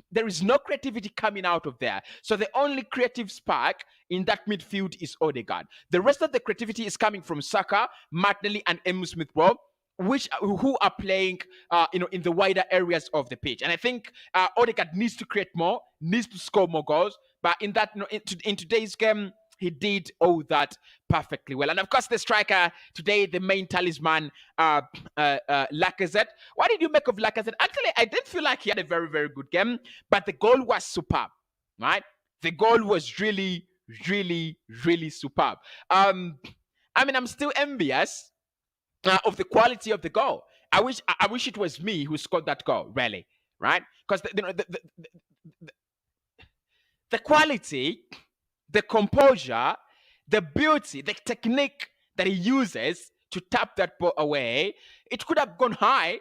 there is no creativity coming out of there. So the only creative spark in that midfield is Odegaard. The rest of the creativity is coming from Saka, Martinelli, and Emile Smith-Rowe, who are playing in the wider areas of the pitch. And I think Odegaard needs to create more, needs to score more goals. But in that, in today's game, he did all that perfectly well. And of course, the striker today, the main talisman, Lacazette. What did you make of Lacazette? Actually, I didn't feel like he had a very, very good game, but the goal was superb, right? The goal was really, really, really superb. I'm still envious of the quality of the goal. I wish it was me who scored that goal, really, right? Because the quality, the composure, the beauty, the technique that he uses to tap that ball away, it could have gone high,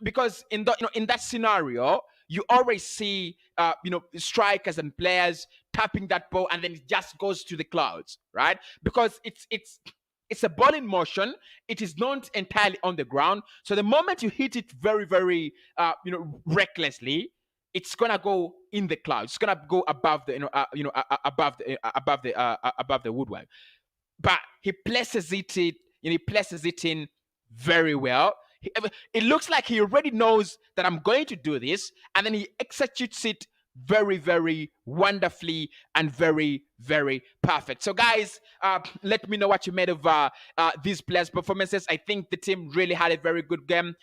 because in that scenario, you always see, strikers and players tapping that ball, and then it just goes to the clouds, right? Because it's a ball in motion. It is not entirely on the ground. So the moment you hit it very, very, recklessly, it's gonna go in the clouds. It's gonna go above the, above the woodwork. But he places it in very well. It looks like he already knows that I'm going to do this, and then he executes it very, very wonderfully and very, very perfect. So, guys, let me know what you made of these players' performances. I think the team really had a very good game.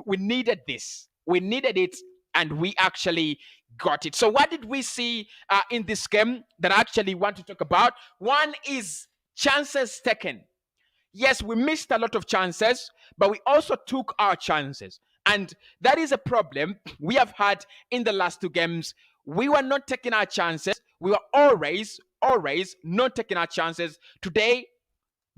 We needed this. We needed it, and we actually got it. So what did we see in this game that I actually want to talk about? One is chances taken. Yes, we missed a lot of chances, but we also took our chances. And that is a problem we have had in the last 2 games. We were not taking our chances. We were always not taking our chances. Today,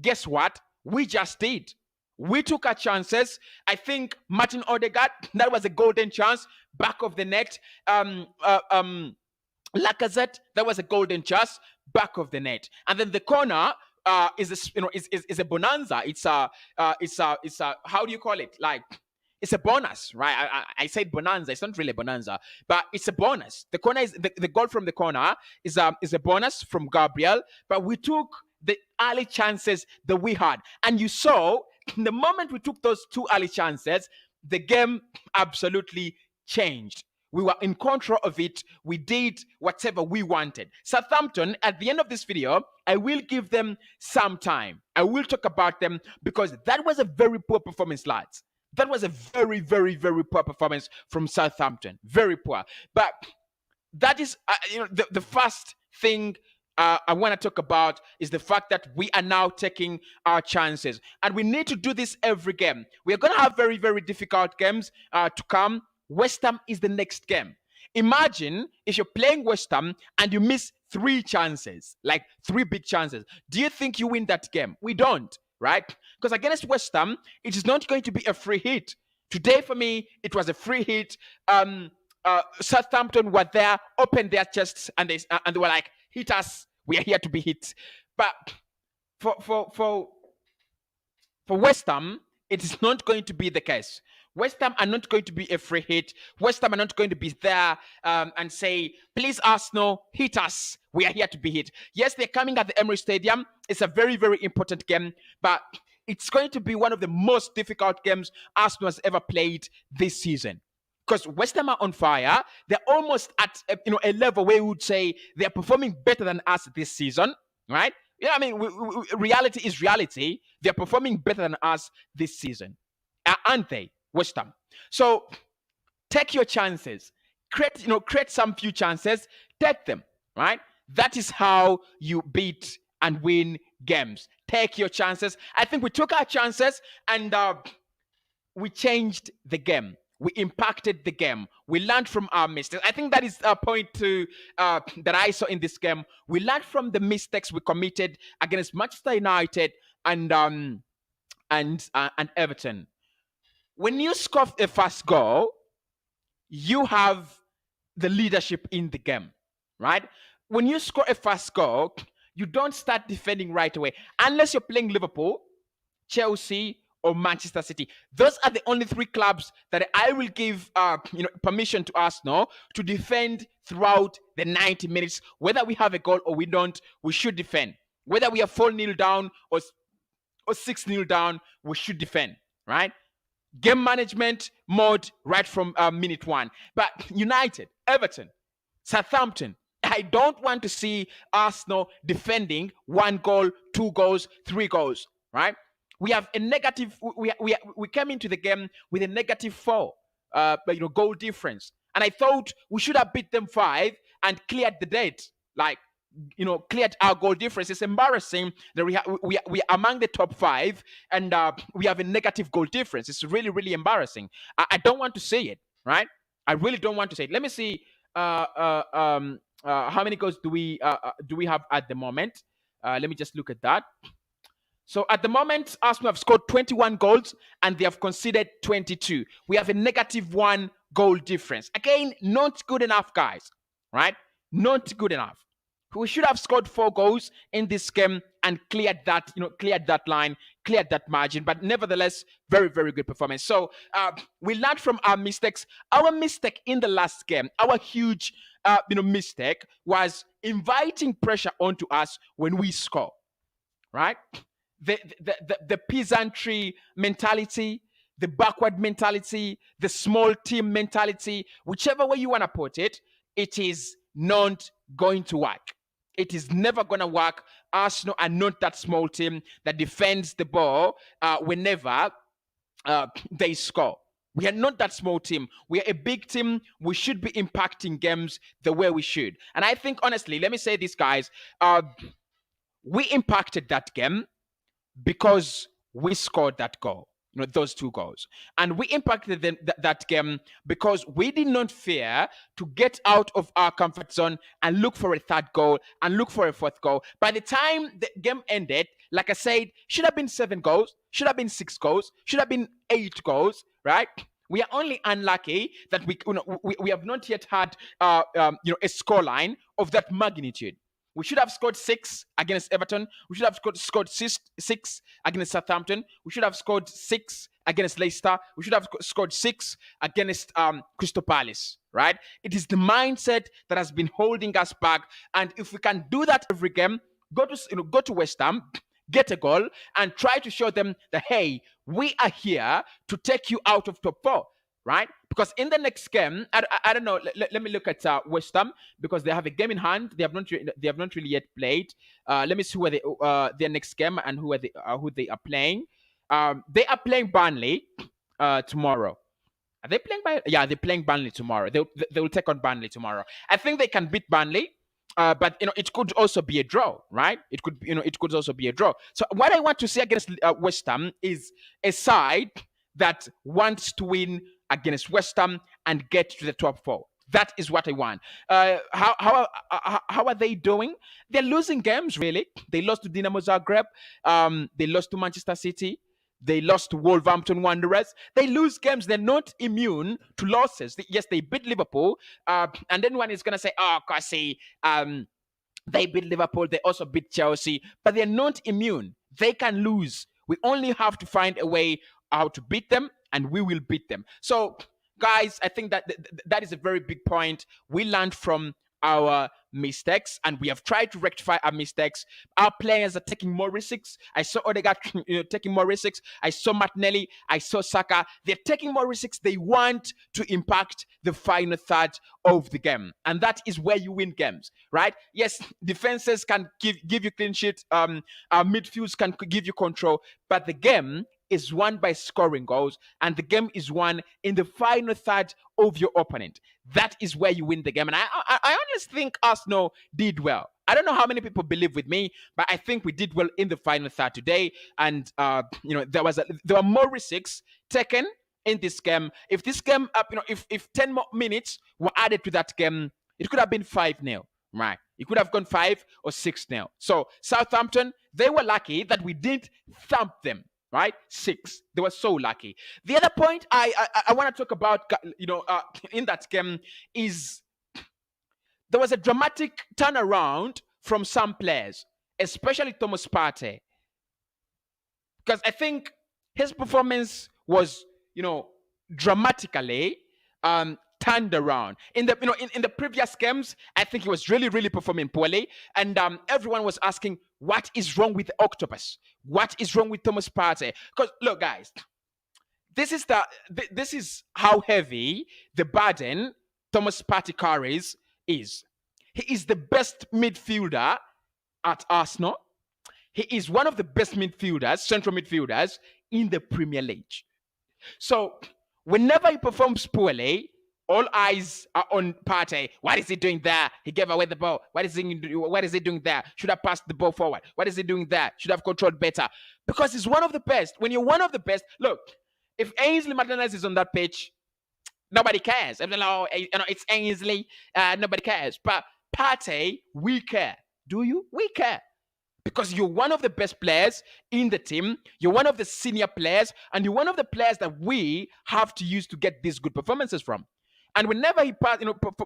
guess what? We just did. We took our chances. I think Martin Odegaard, that was a golden chance, back of the net. Lacazette, that was a golden chance, back of the net. And then the corner is a bonanza. It's a how do you call it? Like, it's a bonus, right? I said bonanza. It's not really a bonanza, but it's a bonus. The corner is the goal from the corner is a bonus from Gabriel. But we took the early chances that we had, and you saw the moment we took those two early chances, the game absolutely changed. We were in control of it. We did whatever we wanted. Southampton, at the end of this video, I will give them some time. I will talk about them because that was a very poor performance, lads. That was a very, very, very poor performance from Southampton. Very poor. But that is, the first thing I want to talk about is the fact that we are now taking our chances. And we need to do this every game. We are going to have very, very difficult games to come. West Ham is the next game. Imagine if you're playing West Ham and you miss 3 chances, like 3 big chances. Do you think you win that game? We don't, right? Because against West Ham, it is not going to be a free hit. Today, for me, it was a free hit. Southampton were there, opened their chests, and they were like, hit us. We are here to be hit. But for West Ham, it is not going to be the case. West Ham are not going to be a free hit. West Ham are not going to be there and say, please, Arsenal, hit us. We are here to be hit. Yes, they're coming at the Emirates Stadium. It's a very, very important game, but it's going to be one of the most difficult games Arsenal has ever played this season. Because West Ham are on fire. They're almost at a level where we would say they're performing better than us this season, right? Yeah, I mean, reality is reality. They're performing better than us this season, aren't they? West Ham. So take your chances. Create some few chances. Take them, right? That is how you beat and win games. Take your chances. I think we took our chances and we changed the game. We impacted the game. We learned from our mistakes. I think that is a point that I saw in this game. We learned from the mistakes we committed against Manchester United and Everton. When you score a first goal, you have the leadership in the game, right? When you score a first goal, you don't start defending right away. Unless you're playing Liverpool, Chelsea, or Manchester City. Those are the only 3 clubs that I will give permission to Arsenal to defend throughout the 90 minutes. Whether we have a goal or we don't, we should defend. Whether we are 4-0 down or 6-0 down, we should defend, right? Game management mode right from minute 1. But United, Everton, Southampton, I don't want to see Arsenal defending 1 goal, 2 goals, 3 goals, right? We have a negative. We came into the game with a -4, goal difference, and I thought we should have beat them 5 and cleared the debt. Like, cleared our goal difference. It's embarrassing that we are among the top 5 and we have a negative goal difference. It's really, really embarrassing. I don't want to see it, right? I really don't want to say it. Let me see. How many goals do we have at the moment? Let me just look at that. So at the moment, Arsenal have scored 21 goals and they have conceded 22. We have a -1 goal difference. Again, not good enough, guys, right? Not good enough. We should have scored 4 goals in this game and cleared that, cleared that line, cleared that margin. But nevertheless, very, very good performance. So we learned from our mistakes. Our mistake in the last game, our huge, mistake was inviting pressure onto us when we score, right? The peasantry mentality, the backward mentality, the small team mentality, whichever way you want to put it, it is not going to work. It is never going to work. Arsenal are not that small team that defends the ball whenever they score. We are not that small team. We are a big team. We should be impacting games the way we should. And I think, honestly, let me say this, guys. We impacted that game because we scored that goal, those 2 goals. And we impacted that game because we did not fear to get out of our comfort zone and look for a 3rd goal and look for a 4th goal. By the time the game ended, like I said, should have been 7 goals, should have been 6 goals, should have been 8 goals, right? We are only unlucky that we have not yet had a scoreline of that magnitude. We should have scored 6 against Everton. We should have scored six against Southampton. We should have scored 6 against Leicester. We should have scored 6 against Crystal Palace, right? It is the mindset that has been holding us back. And if we can do that every game, go to West Ham, get a goal, and try to show them that, hey, we are here to take you out of top 4. Right? Because in the next game, I don't know. Let me look at West Ham, because they have a game in hand. They have not really yet played. Let me see where their next game and who they are playing. They are playing Burnley tomorrow. Are they playing Yeah, they're playing Burnley tomorrow. They will take on Burnley tomorrow. I think they can beat Burnley. But it could also be a draw, right? It could also be a draw. So what I want to see against West Ham is a side that wants to win against West Ham and get to the top 4. That is what I want. How are they doing? They're losing games, really. They lost to Dinamo Zagreb. They lost to Manchester City. They lost to Wolverhampton Wanderers. They lose games. They're not immune to losses. Yes, they beat Liverpool. And then one is going to say, oh, cossy, they beat Liverpool. They also beat Chelsea. But they're not immune. They can lose. We only have to find a way how to beat them, and we will beat them. So, guys, I think that is a very big point. We learned from our mistakes, and we have tried to rectify our mistakes. Our players are taking more risks. I saw Odegaard taking more risks. I saw Martinelli. I saw Saka. They're taking more risks. They want to impact the final third of the game, and that is where you win games, right? Yes, defenses can give you clean sheet. Midfields can give you control, but the game is won by scoring goals, and the game is won in the final third of your opponent. That is where you win the game. And I honestly think Arsenal did well. I don't know how many people believe with me, but I think we did well in the final third today. And there were more risks taken in this game. If this game, if 10 more minutes were added to that game, it could have been 5-0. Right. It could have gone 5 or 6-0. So Southampton, they were lucky that we didn't thump them. Right? 6. They were so lucky. The other point I want to talk about, in that game is there was a dramatic turnaround from some players, especially Thomas Partey, because I think his performance was, dramatically turned around. In the previous games, I think he was really, really performing poorly, and everyone was asking, what is wrong with the Octopus? What is wrong with Thomas Partey? Because look, guys, this is how heavy the burden Thomas Partey carries is. He is the best midfielder at Arsenal. He is one of the best midfielders, central midfielders in the Premier League. So whenever he performs poorly, all eyes are on Partey. What is he doing there? He gave away the ball. What is he doing there? Should have passed the ball forward. What is he doing there? Should have controlled better. Because he's one of the best. When you're one of the best, look, if Ainsley Martinez is on that pitch, nobody cares. It's Ainsley. Nobody cares. But Partey, we care. Do you? We care. Because you're one of the best players in the team. You're one of the senior players. And you're one of the players that we have to use to get these good performances from. And whenever he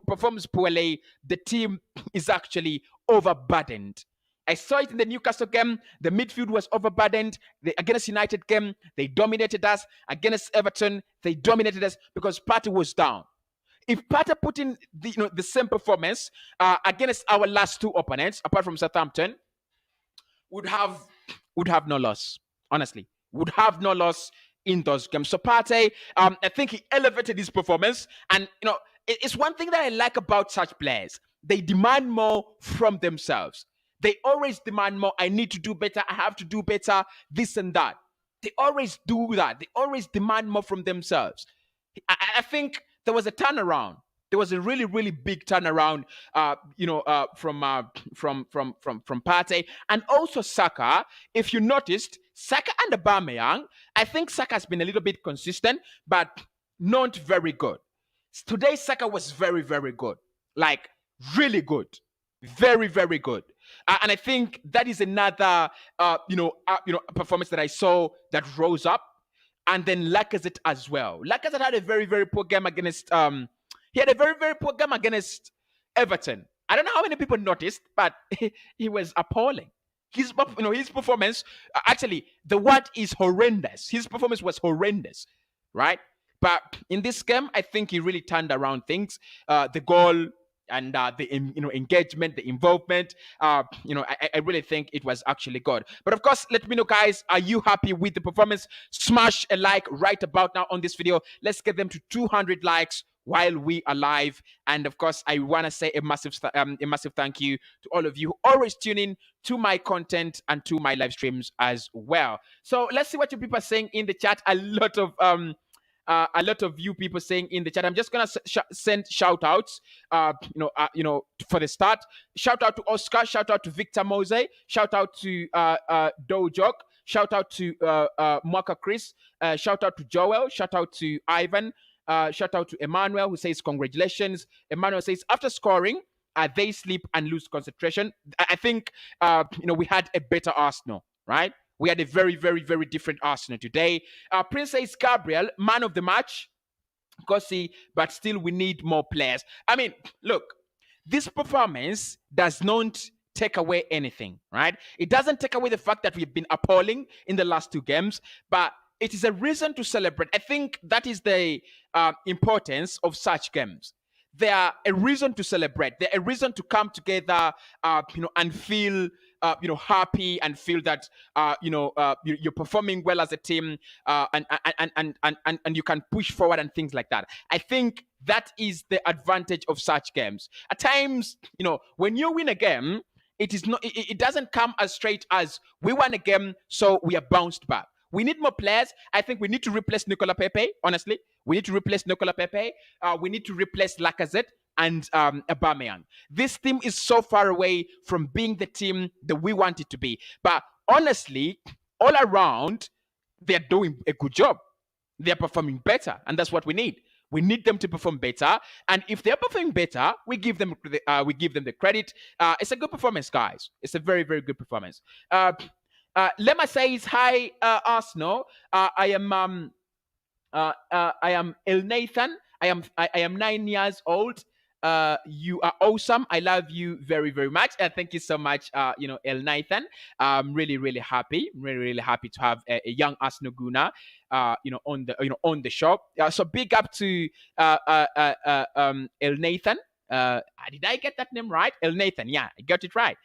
performs poorly, the team is actually overburdened. I saw it in the Newcastle game. The midfield was overburdened. Against United game, they dominated us. Against Everton, they dominated us because Partey was down. If Partey put in the same performance against our last 2 opponents, apart from Southampton, would have no loss. Honestly, would have no loss in those games. So Partey, I think he elevated his performance. And, it's one thing that I like about such players. They demand more from themselves. They always demand more. I need to do better. I have to do better. This and that. They always do that. They always demand more from themselves. I think there was a turnaround. There was a really, really big turnaround, from Partey. And also Saka. If you noticed, Saka and Aubameyang, I think Saka has been a little bit consistent, but not very good. Today, Saka was very, very good. Like, really good. Very, very good. And I think that is another, performance that I saw that rose up. And then Lacazette as well. Lacazette had a very, very poor game against, he had a very, very poor game against Everton. I don't know how many people noticed, but he was appalling. His performance, actually, the word is horrendous. His performance was horrendous, right? But in this game, I think he really turned around things. The goal and the engagement, the involvement. I really think it was actually good. But of course, let me know, guys. Are you happy with the performance? Smash a like right about now on this video. Let's get them to 200 likes while we are live. And of course, I want to say a massive thank you to all of you who always tune in to my content and to my live streams as well. So let's see what you people are saying in the chat. A lot of you people saying in the chat. I'm just gonna send shout outs. For the start, shout out to Oscar, shout out to Victor Mose, shout out to Dojok, shout out to Mwaka Chris, shout out to Joel, shout out to Ivan, shout out to Emmanuel, who says congratulations. Emmanuel says after scoring, they sleep and lose concentration. I think we had a better Arsenal, right? We had a very, very, very different Arsenal today. Princess Gabriel, man of the match, cossy, but still we need more players. I mean, look, this performance does not take away anything, right? It doesn't take away the fact that we've been appalling in the last two games, but it is a reason to celebrate. I think that is the importance of such games. They are a reason to celebrate. They're a reason to come together, and feel, happy and feel that, you're performing well as a team, and you can push forward and things like that. I think that is the advantage of such games. At times, when you win a game, it doesn't come as straight as we won a game, so we are bounced back. We need more players. I think we need to replace Nicola Pepe, honestly. We need to replace Nicola Pepe. We need to replace Lacazette and Aubameyang. This team is so far away from being the team that we want it to be. But honestly, all around, they're doing a good job. They're performing better, and that's what we need. We need them to perform better, and if they're performing better, we give them the credit. It's a good performance, guys. It's a very, very good performance. Lema says, hi, Arsenal. I am El Nathan. I am 9 years old. You are awesome. I love you very, very much. And thank you so much, El Nathan. I'm really, really happy. Really, really happy to have a young Arsenal Guna, on the show. So big up to El Nathan. Did I get that name right? El Nathan. Yeah, I got it right.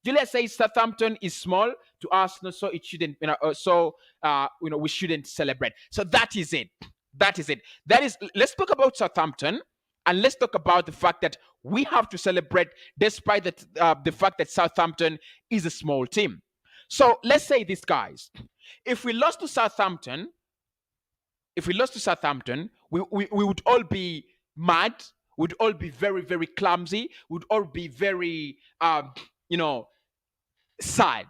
Julia says Southampton is small to Arsenal, so it shouldn't, we shouldn't celebrate. So that is it. Let's talk about Southampton, and let's talk about the fact that we have to celebrate despite the fact that Southampton is a small team. So let's say this, guys. If we lost to Southampton, we would all be mad. We'd all be very, very clumsy. We'd all be very, sad.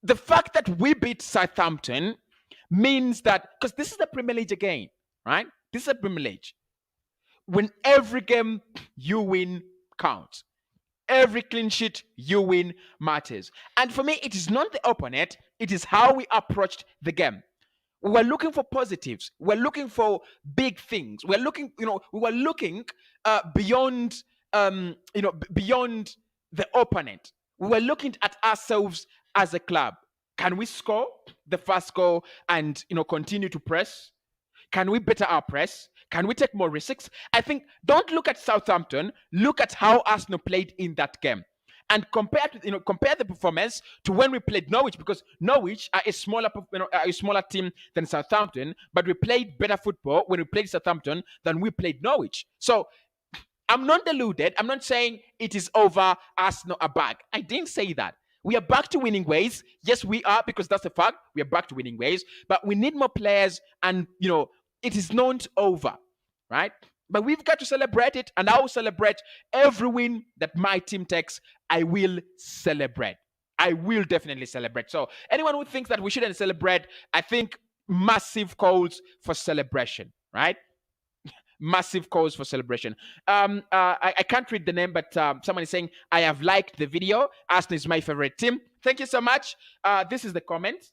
The fact that we beat Southampton means that, because this is the Premier League again, right? This is a Premier League. When every game you win counts. Every clean sheet you win matters. And for me, it is not the opponent, it is how we approached the game. We were looking for positives. We're looking for big things. We were looking beyond, beyond the opponent. We were looking at ourselves as a club. Can we score the first goal and continue to press? Can we better our press? Can we take more risks? I think don't look at Southampton. Look at how Arsenal played in that game, and compare the performance to when we played Norwich, because Norwich are a smaller team than Southampton, but we played better football when we played Southampton than we played Norwich. So I'm not deluded. I'm not saying it is over. Arsenal are back. I didn't say that. We are back to winning ways. Yes, we are, because that's a fact. We are back to winning ways, but we need more players, and it is not over, right? But we've got to celebrate it, and I will celebrate every win that my team takes. I will celebrate. I will definitely celebrate. So anyone who thinks that we shouldn't celebrate, I think massive calls for celebration, right? Massive calls for celebration. I can't read the name, but someone is saying, I have liked the video. Arsenal is my favorite team. Thank you so much. This is the comment.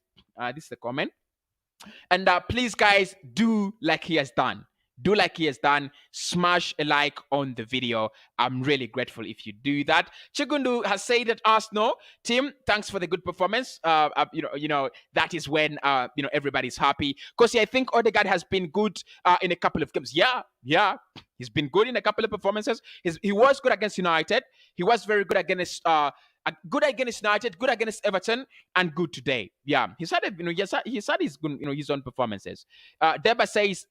And please, guys, do like he has done. do like he has done. Smash a like on the video. I'm really grateful if you do that. Chigundu has said that Arsenal team, thanks for the good performance. That is when everybody's happy. Because I think Odegaard has been good in a couple of games. Yeah, he's been good in a couple of performances. He was good against United. He was very good against United, good against Everton, and good today. Yeah, he's had his good, his own performances. Deba says,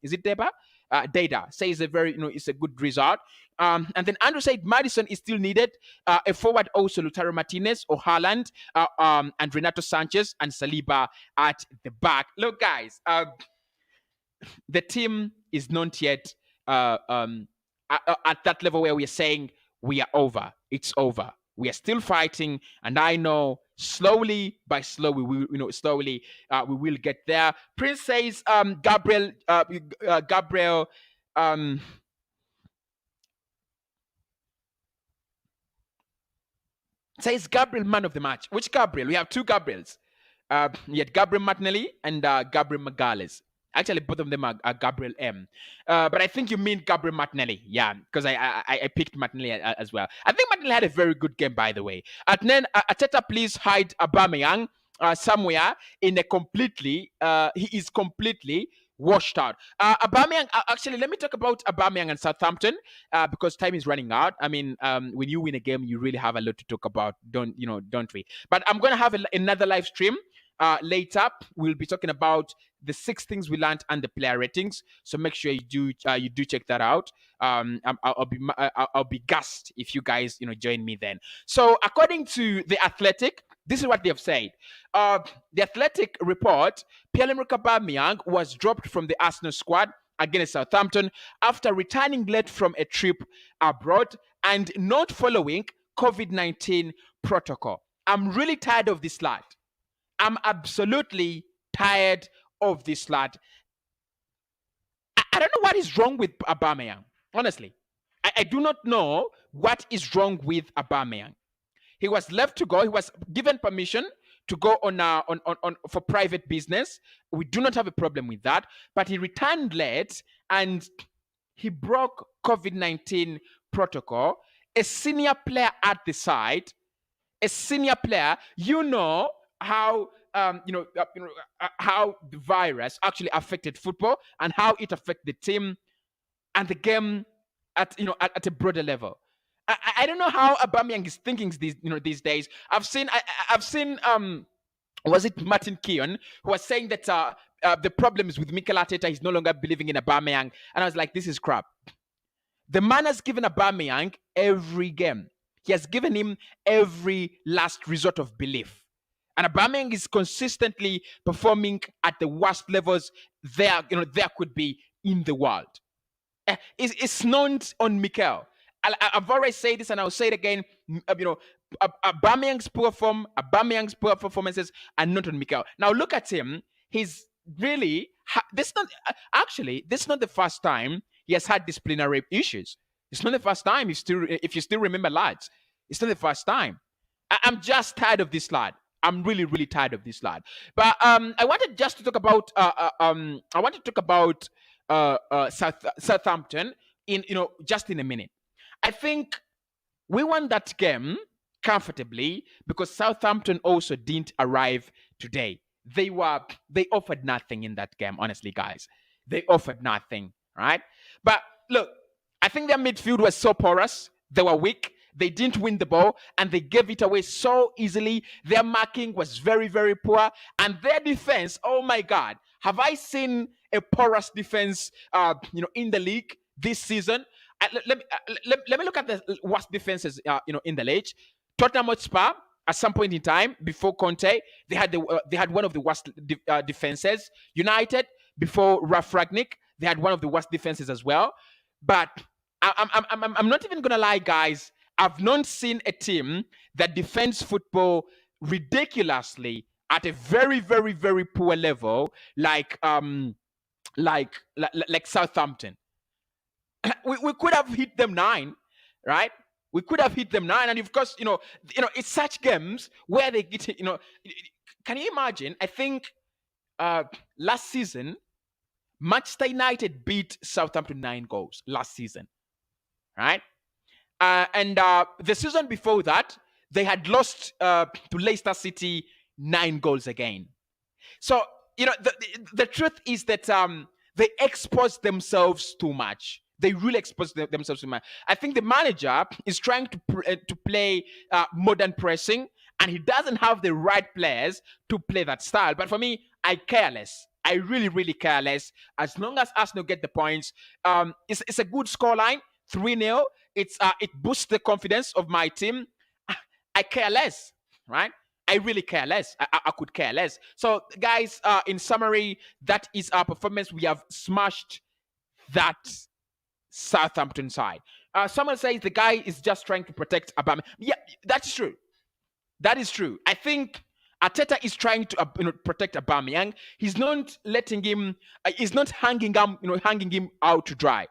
is it Deba? Data says it's a good result. And then Andrew said Madison is still needed. A forward also Lautaro Martinez or Haaland, and Renato Sanchez and Saliba at the back. Look, guys, the team is not yet at that level where we're saying we are over. It's over. We are still fighting, and I know slowly by slow we will, we will get there. Prince says, Gabriel, says Gabriel man of the match. Which Gabriel? We have two Gabriels. Yet Gabriel Martinelli and Gabriel Magalhaes. Actually, both of them are Gabriel M. But I think you mean Gabriel Martinelli. Yeah, because I picked Martinelli as well. I think Martinelli had a very good game, by the way. And then Arteta, please hide Aubameyang somewhere in a completely, he is completely washed out. Aubameyang, actually, let me talk about Aubameyang and Southampton because time is running out. I mean, when you win a game, you really have a lot to talk about, don't we? But I'm going to have another live stream later. We'll be talking about the 6 things we learned and the player ratings. So make sure you do check that out. I'll be gassed if you guys join me then. So according to the Athletic, this is what they have said. The Athletic report: Pierre-Emerick Aubameyang was dropped from the Arsenal squad against Southampton after returning late from a trip abroad and not following COVID-19 protocol. I'm really tired of this lad. I'm absolutely tired of this lad. I don't know what is wrong with Aubameyang. Honestly, I do not know what is wrong with Aubameyang. He was left to go. He was given permission to go on for private business. We do not have a problem with that. But he returned late and he broke COVID-19 protocol. A senior player at the side, how how the virus actually affected football and how it affected the team and the game at a broader level. I don't know how Aubameyang is thinking these days. I've seen was it Martin Keown who was saying that the problem is with Mikel Arteta. He's no longer believing in Aubameyang, and I was like, this is crap. The man has given Aubameyang every game. He has given him every last resort of belief. And Aubameyang is consistently performing at the worst levels there could be in the world. It's not on Mikel. I've already said this and I'll say it again. Aubameyang's poor form, Aubameyang's poor performances are not on Mikel. Now look at him. He's really this is not the first time he has had disciplinary issues. It's not the first time. If you still remember, lads, it's not the first time. I'm just tired of this lad. I'm really, really tired of this lad. But I wanted just to talk about Southampton in just in a minute. I think we won that game comfortably because Southampton also didn't arrive today. They offered nothing in that game, honestly, guys. They offered nothing, right? But look, I think their midfield was so porous. They were weak. They didn't win the ball and they gave it away so easily. Their marking was very, very poor. And their defense, oh my God, have I seen a porous defense in the league this season? Let me look at the worst defenses in the league. Tottenham Hotspur, at some point in time before Conte, they had one of the worst defenses. United, before Ralf Rangnick, they had one of the worst defenses as well. But I'm not even gonna lie, guys. I've not seen a team that defends football ridiculously at a very, very, very poor level like Southampton. We could have hit them 9, right? We could have hit them 9, and of course, it's such games where they get, can you imagine? I think last season, Manchester United beat Southampton 9 goals last season, right? And the season before that, they had lost to Leicester City 9 goals again. So, the truth is that they expose themselves too much. They really expose themselves too much. I think the manager is trying to play modern pressing, and he doesn't have the right players to play that style. But for me, I care less. I really, really care less. As long as Arsenal get the points, it's a good scoreline, 3-0. It boosts the confidence of my team. I care less, right? I really care less. I could care less. So, guys, in summary, that is our performance. We have smashed that Southampton side. Someone says the guy is just trying to protect Aubameyang. Yeah, that's true. That is true. I think Arteta is trying to protect Aubameyang. He's not letting him. He's not hanging him out to dry.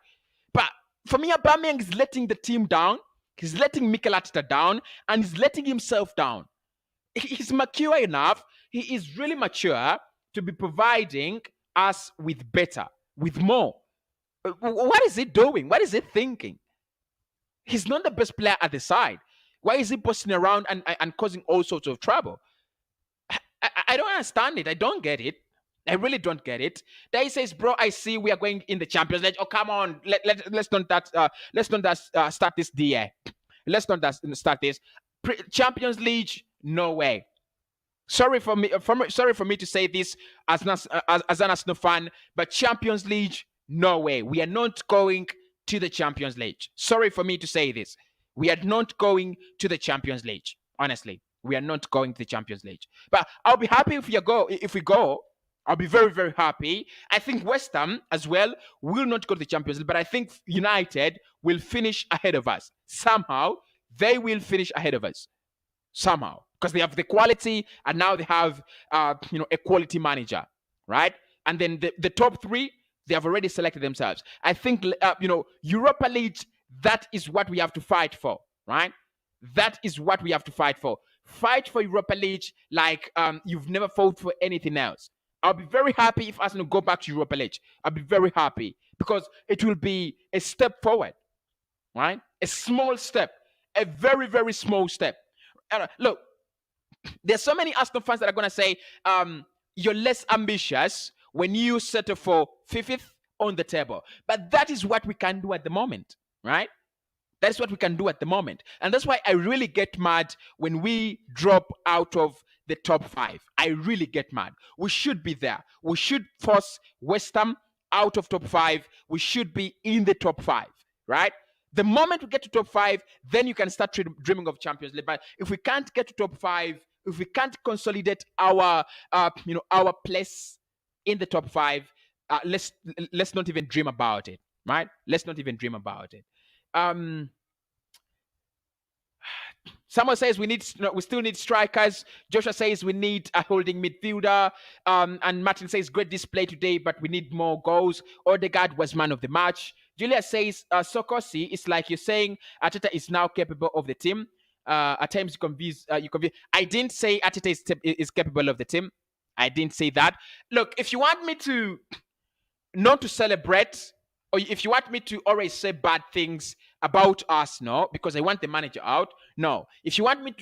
But for me, Aubameyang is letting the team down. He's letting Mikel Arteta down, and he's letting himself down. He's mature enough. He is really mature to be providing us with better, with more. What is he doing? What is he thinking? He's not the best player at the side. Why is he busting around and causing all sorts of trouble? I don't understand it. I don't get it. I really don't get it. Then he says, "Bro, I see we are going in the Champions League. Oh, come on, let's not start this DA. Let's not start this Champions League. No way. Sorry for me to say this as an Arsenal fan, but Champions League, no way. We are not going to the Champions League. Sorry for me to say this. We are not going to the Champions League. Honestly, we are not going to the Champions League. But I'll be happy if we go. I'll be very, very happy. I think West Ham as well will not go to the Champions League, but I think United will finish ahead of us. Somehow, they will finish ahead of us. Somehow. Because they have the quality, and now they have a quality manager, right? And then the top three, they have already selected themselves. I think Europa League, that is what we have to fight for, right? That is what we have to fight for. Fight for Europa League like you've never fought for anything else. I'll be very happy if Arsenal go back to Europa League. I'll be very happy because it will be a step forward, right? A small step, a very, very small step. Look, there's so many Arsenal fans that are going to say you're less ambitious when you settle for fifth on the table. But that is what we can do at the moment, right? That's what we can do at the moment. And that's why I really get mad when we drop out of the top 5. I really get mad. We should be there. We should force West Ham out of top 5. We should be in the top 5, right? The moment we get to top 5, then you can start dreaming of Champions League. But if we can't get to top 5, if we can't consolidate our place in the top 5, let's not even dream about it, right? Let's not even dream about it. Someone says we still need strikers. Joshua says we need a holding midfielder. And Martin says great display today, but we need more goals. Odegaard was man of the match. Julia says so cossy. It's like you're saying Arteta is now capable of the team. At times you confuse. I didn't say Arteta is capable of the team. I didn't say that. Look, if you want me to not to celebrate, or if you want me to always say bad things about Arsenal because I want the manager out, no. If you want me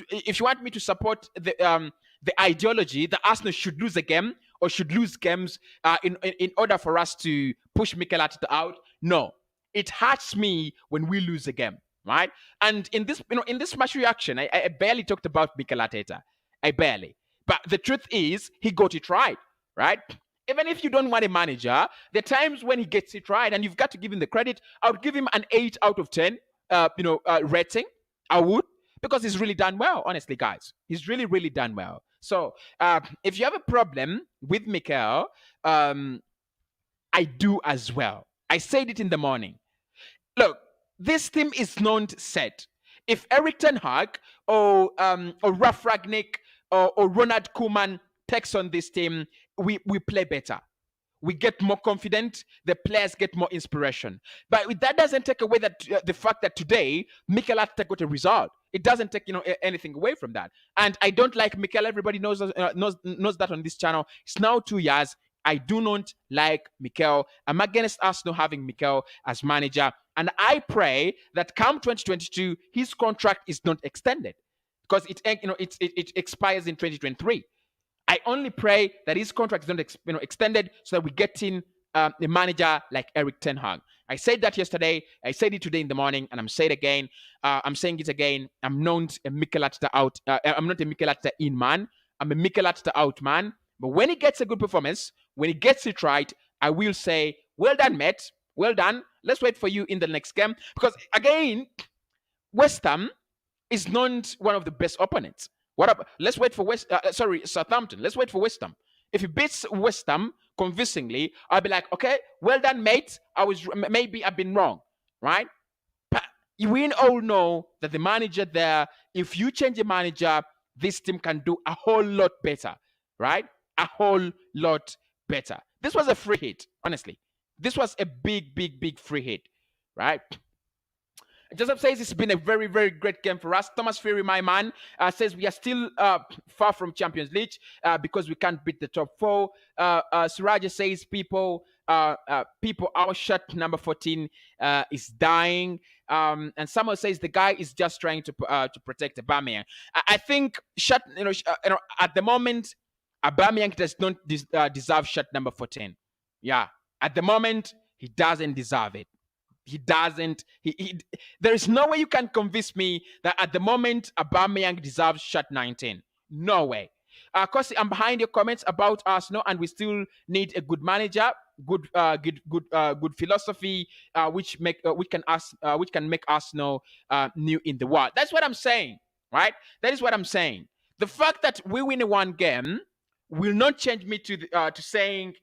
to support the ideology that Arsenal should lose a game or should lose games in order for us to push Mikel Arteta out, no. It hurts me when we lose a game, right? And in this match reaction, I barely talked about Mikel Arteta. I barely. But the truth is, he got it right? Even if you don't want a manager, there are times when he gets it right, and you've got to give him the credit. I would give him an 8 out of 10, rating. I would, because he's really done well, honestly, guys. He's really, really done well. So, if you have a problem with Mikel, I do as well. I said it in the morning. Look, this team is not set. If Eric Ten Hag or Ralf Rangnick or Ronald Koeman takes on this team, we play better. We get more confident. The players get more inspiration. But that doesn't take away the fact that today Mikel Arteta got a result. It doesn't take anything away from that. And I don't like Mikel. Everybody knows that on this channel. It's now 2 years. I do not like Mikel. I'm against Arsenal having Mikel as manager. And I pray that come 2022, his contract is not extended because it expires in 2023. I only pray that his contract is not extended so that we get in a manager like Erik ten Hag. I said that yesterday. I said it today in the morning, and I'm saying it again. I'm saying it again. I'm not a Mikel Arteta out. I'm not a Mikel Arteta in man. I'm a Mikel Arteta out man. But when he gets a good performance, when he gets it right, I will say, well done, mate. Well done. Let's wait for you in the next game. Because, again, West Ham is not one of the best opponents. Let's wait for Southampton. Let's wait for West Ham. If he beats West Ham convincingly, I'll be like, okay, well done, mate. Maybe I've been wrong, right? But we all know that the manager there, if you change the manager, this team can do a whole lot better, right? A whole lot better. This was a free hit, honestly. This was a big free hit, right? Joseph says it's been a very, very great game for us. Thomas Fury, my man, says we are still far from Champions League because we can't beat the top four. Suraja says people outshot number 14 is dying. And Samuel says the guy is just trying to protect Aubameyang. I think at the moment, Aubameyang does not deserve shot number 14. Yeah, at the moment, he doesn't deserve it. He doesn't. There is no way you can convince me that at the moment Aubameyang deserves shot 19. No way. Cossy, I'm behind your comments about Arsenal, and we still need a good manager, good philosophy, which can make Arsenal new in the world. That's what I'm saying, right? That is what I'm saying. The fact that we win one game will not change me to saying,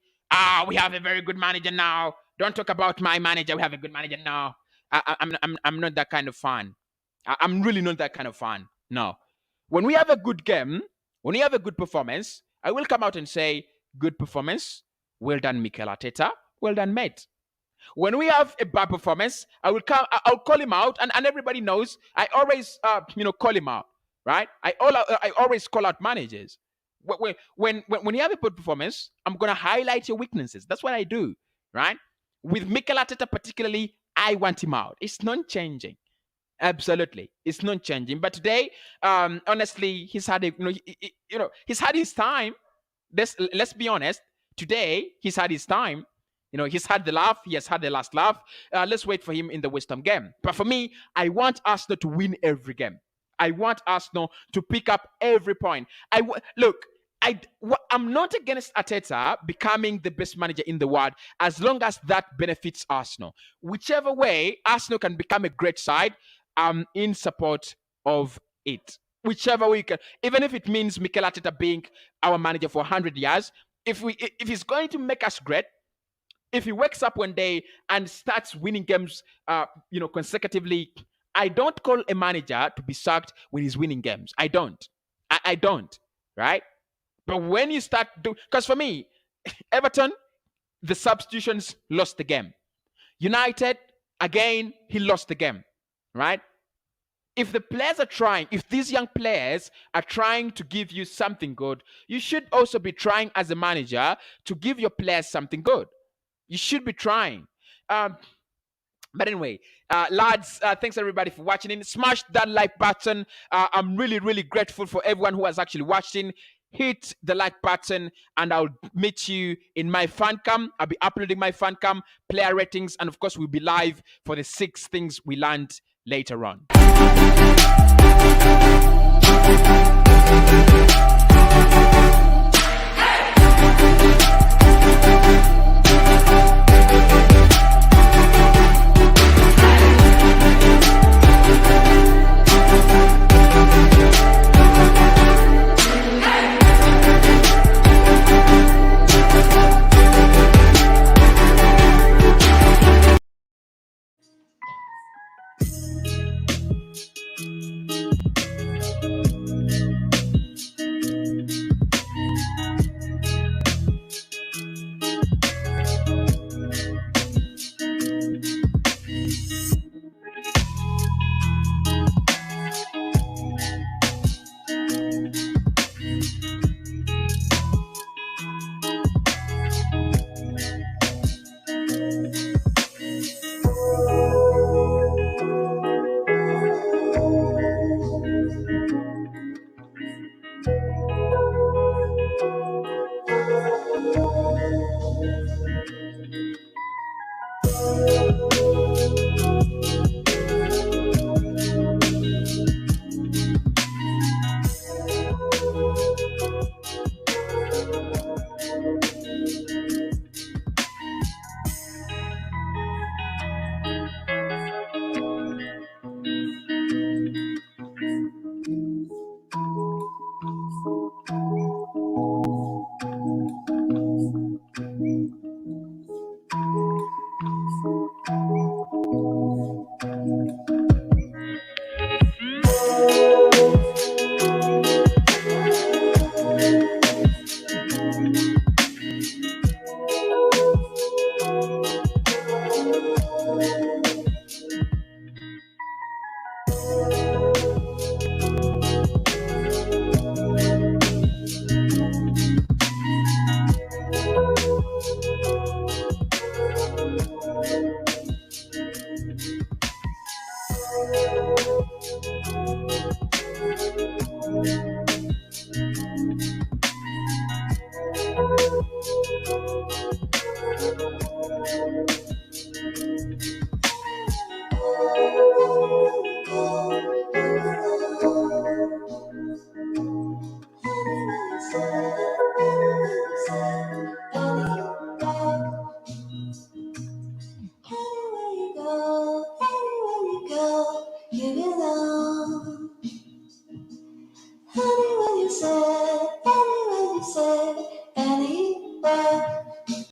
we have a very good manager now. Don't talk about my manager. We have a good manager now. I'm not that kind of fan. I'm really not that kind of fan. No. When we have a good game, when we have a good performance, I will come out and say, good performance. Well done, Mikel Arteta. Well done, mate. When we have a bad performance, I'll call him out, and everybody knows I always call him out, right? I always call out managers. When you have a good performance, I'm gonna highlight your weaknesses. That's what I do, right? With Mikel Arteta particularly, I want him out. It's not changing. Absolutely, it's not changing. But today, honestly, he's had he's had his time. Let's be honest. Today, he's had his time. He's had the laugh. He has had the last laugh. Let's wait for him in the West Ham game. But for me, I want Arsenal to win every game. I want Arsenal to pick up every point. I'm not against Arteta becoming the best manager in the world as long as that benefits Arsenal. Whichever way Arsenal can become a great side, I'm in support of it. Whichever way you can, even if it means Mikel Arteta being our manager for 100 years, if he's going to make us great, if he wakes up one day and starts winning games, consecutively, I don't call a manager to be sacked when he's winning games. I don't, right? But when you start because for me, Everton, the substitutions lost the game. United, again, he lost the game, right? If the players are trying, if these young players are trying to give you something good, you should also be trying as a manager to give your players something good. You should be trying. But anyway, lads, thanks everybody for watching in. Smash that like button. I'm really, really grateful for everyone who has actually watched in. Hit the like button, and I'll meet you in my fan cam. I'll be uploading my fan cam, player ratings, and of course, we'll be live for the 6 things we learned later on.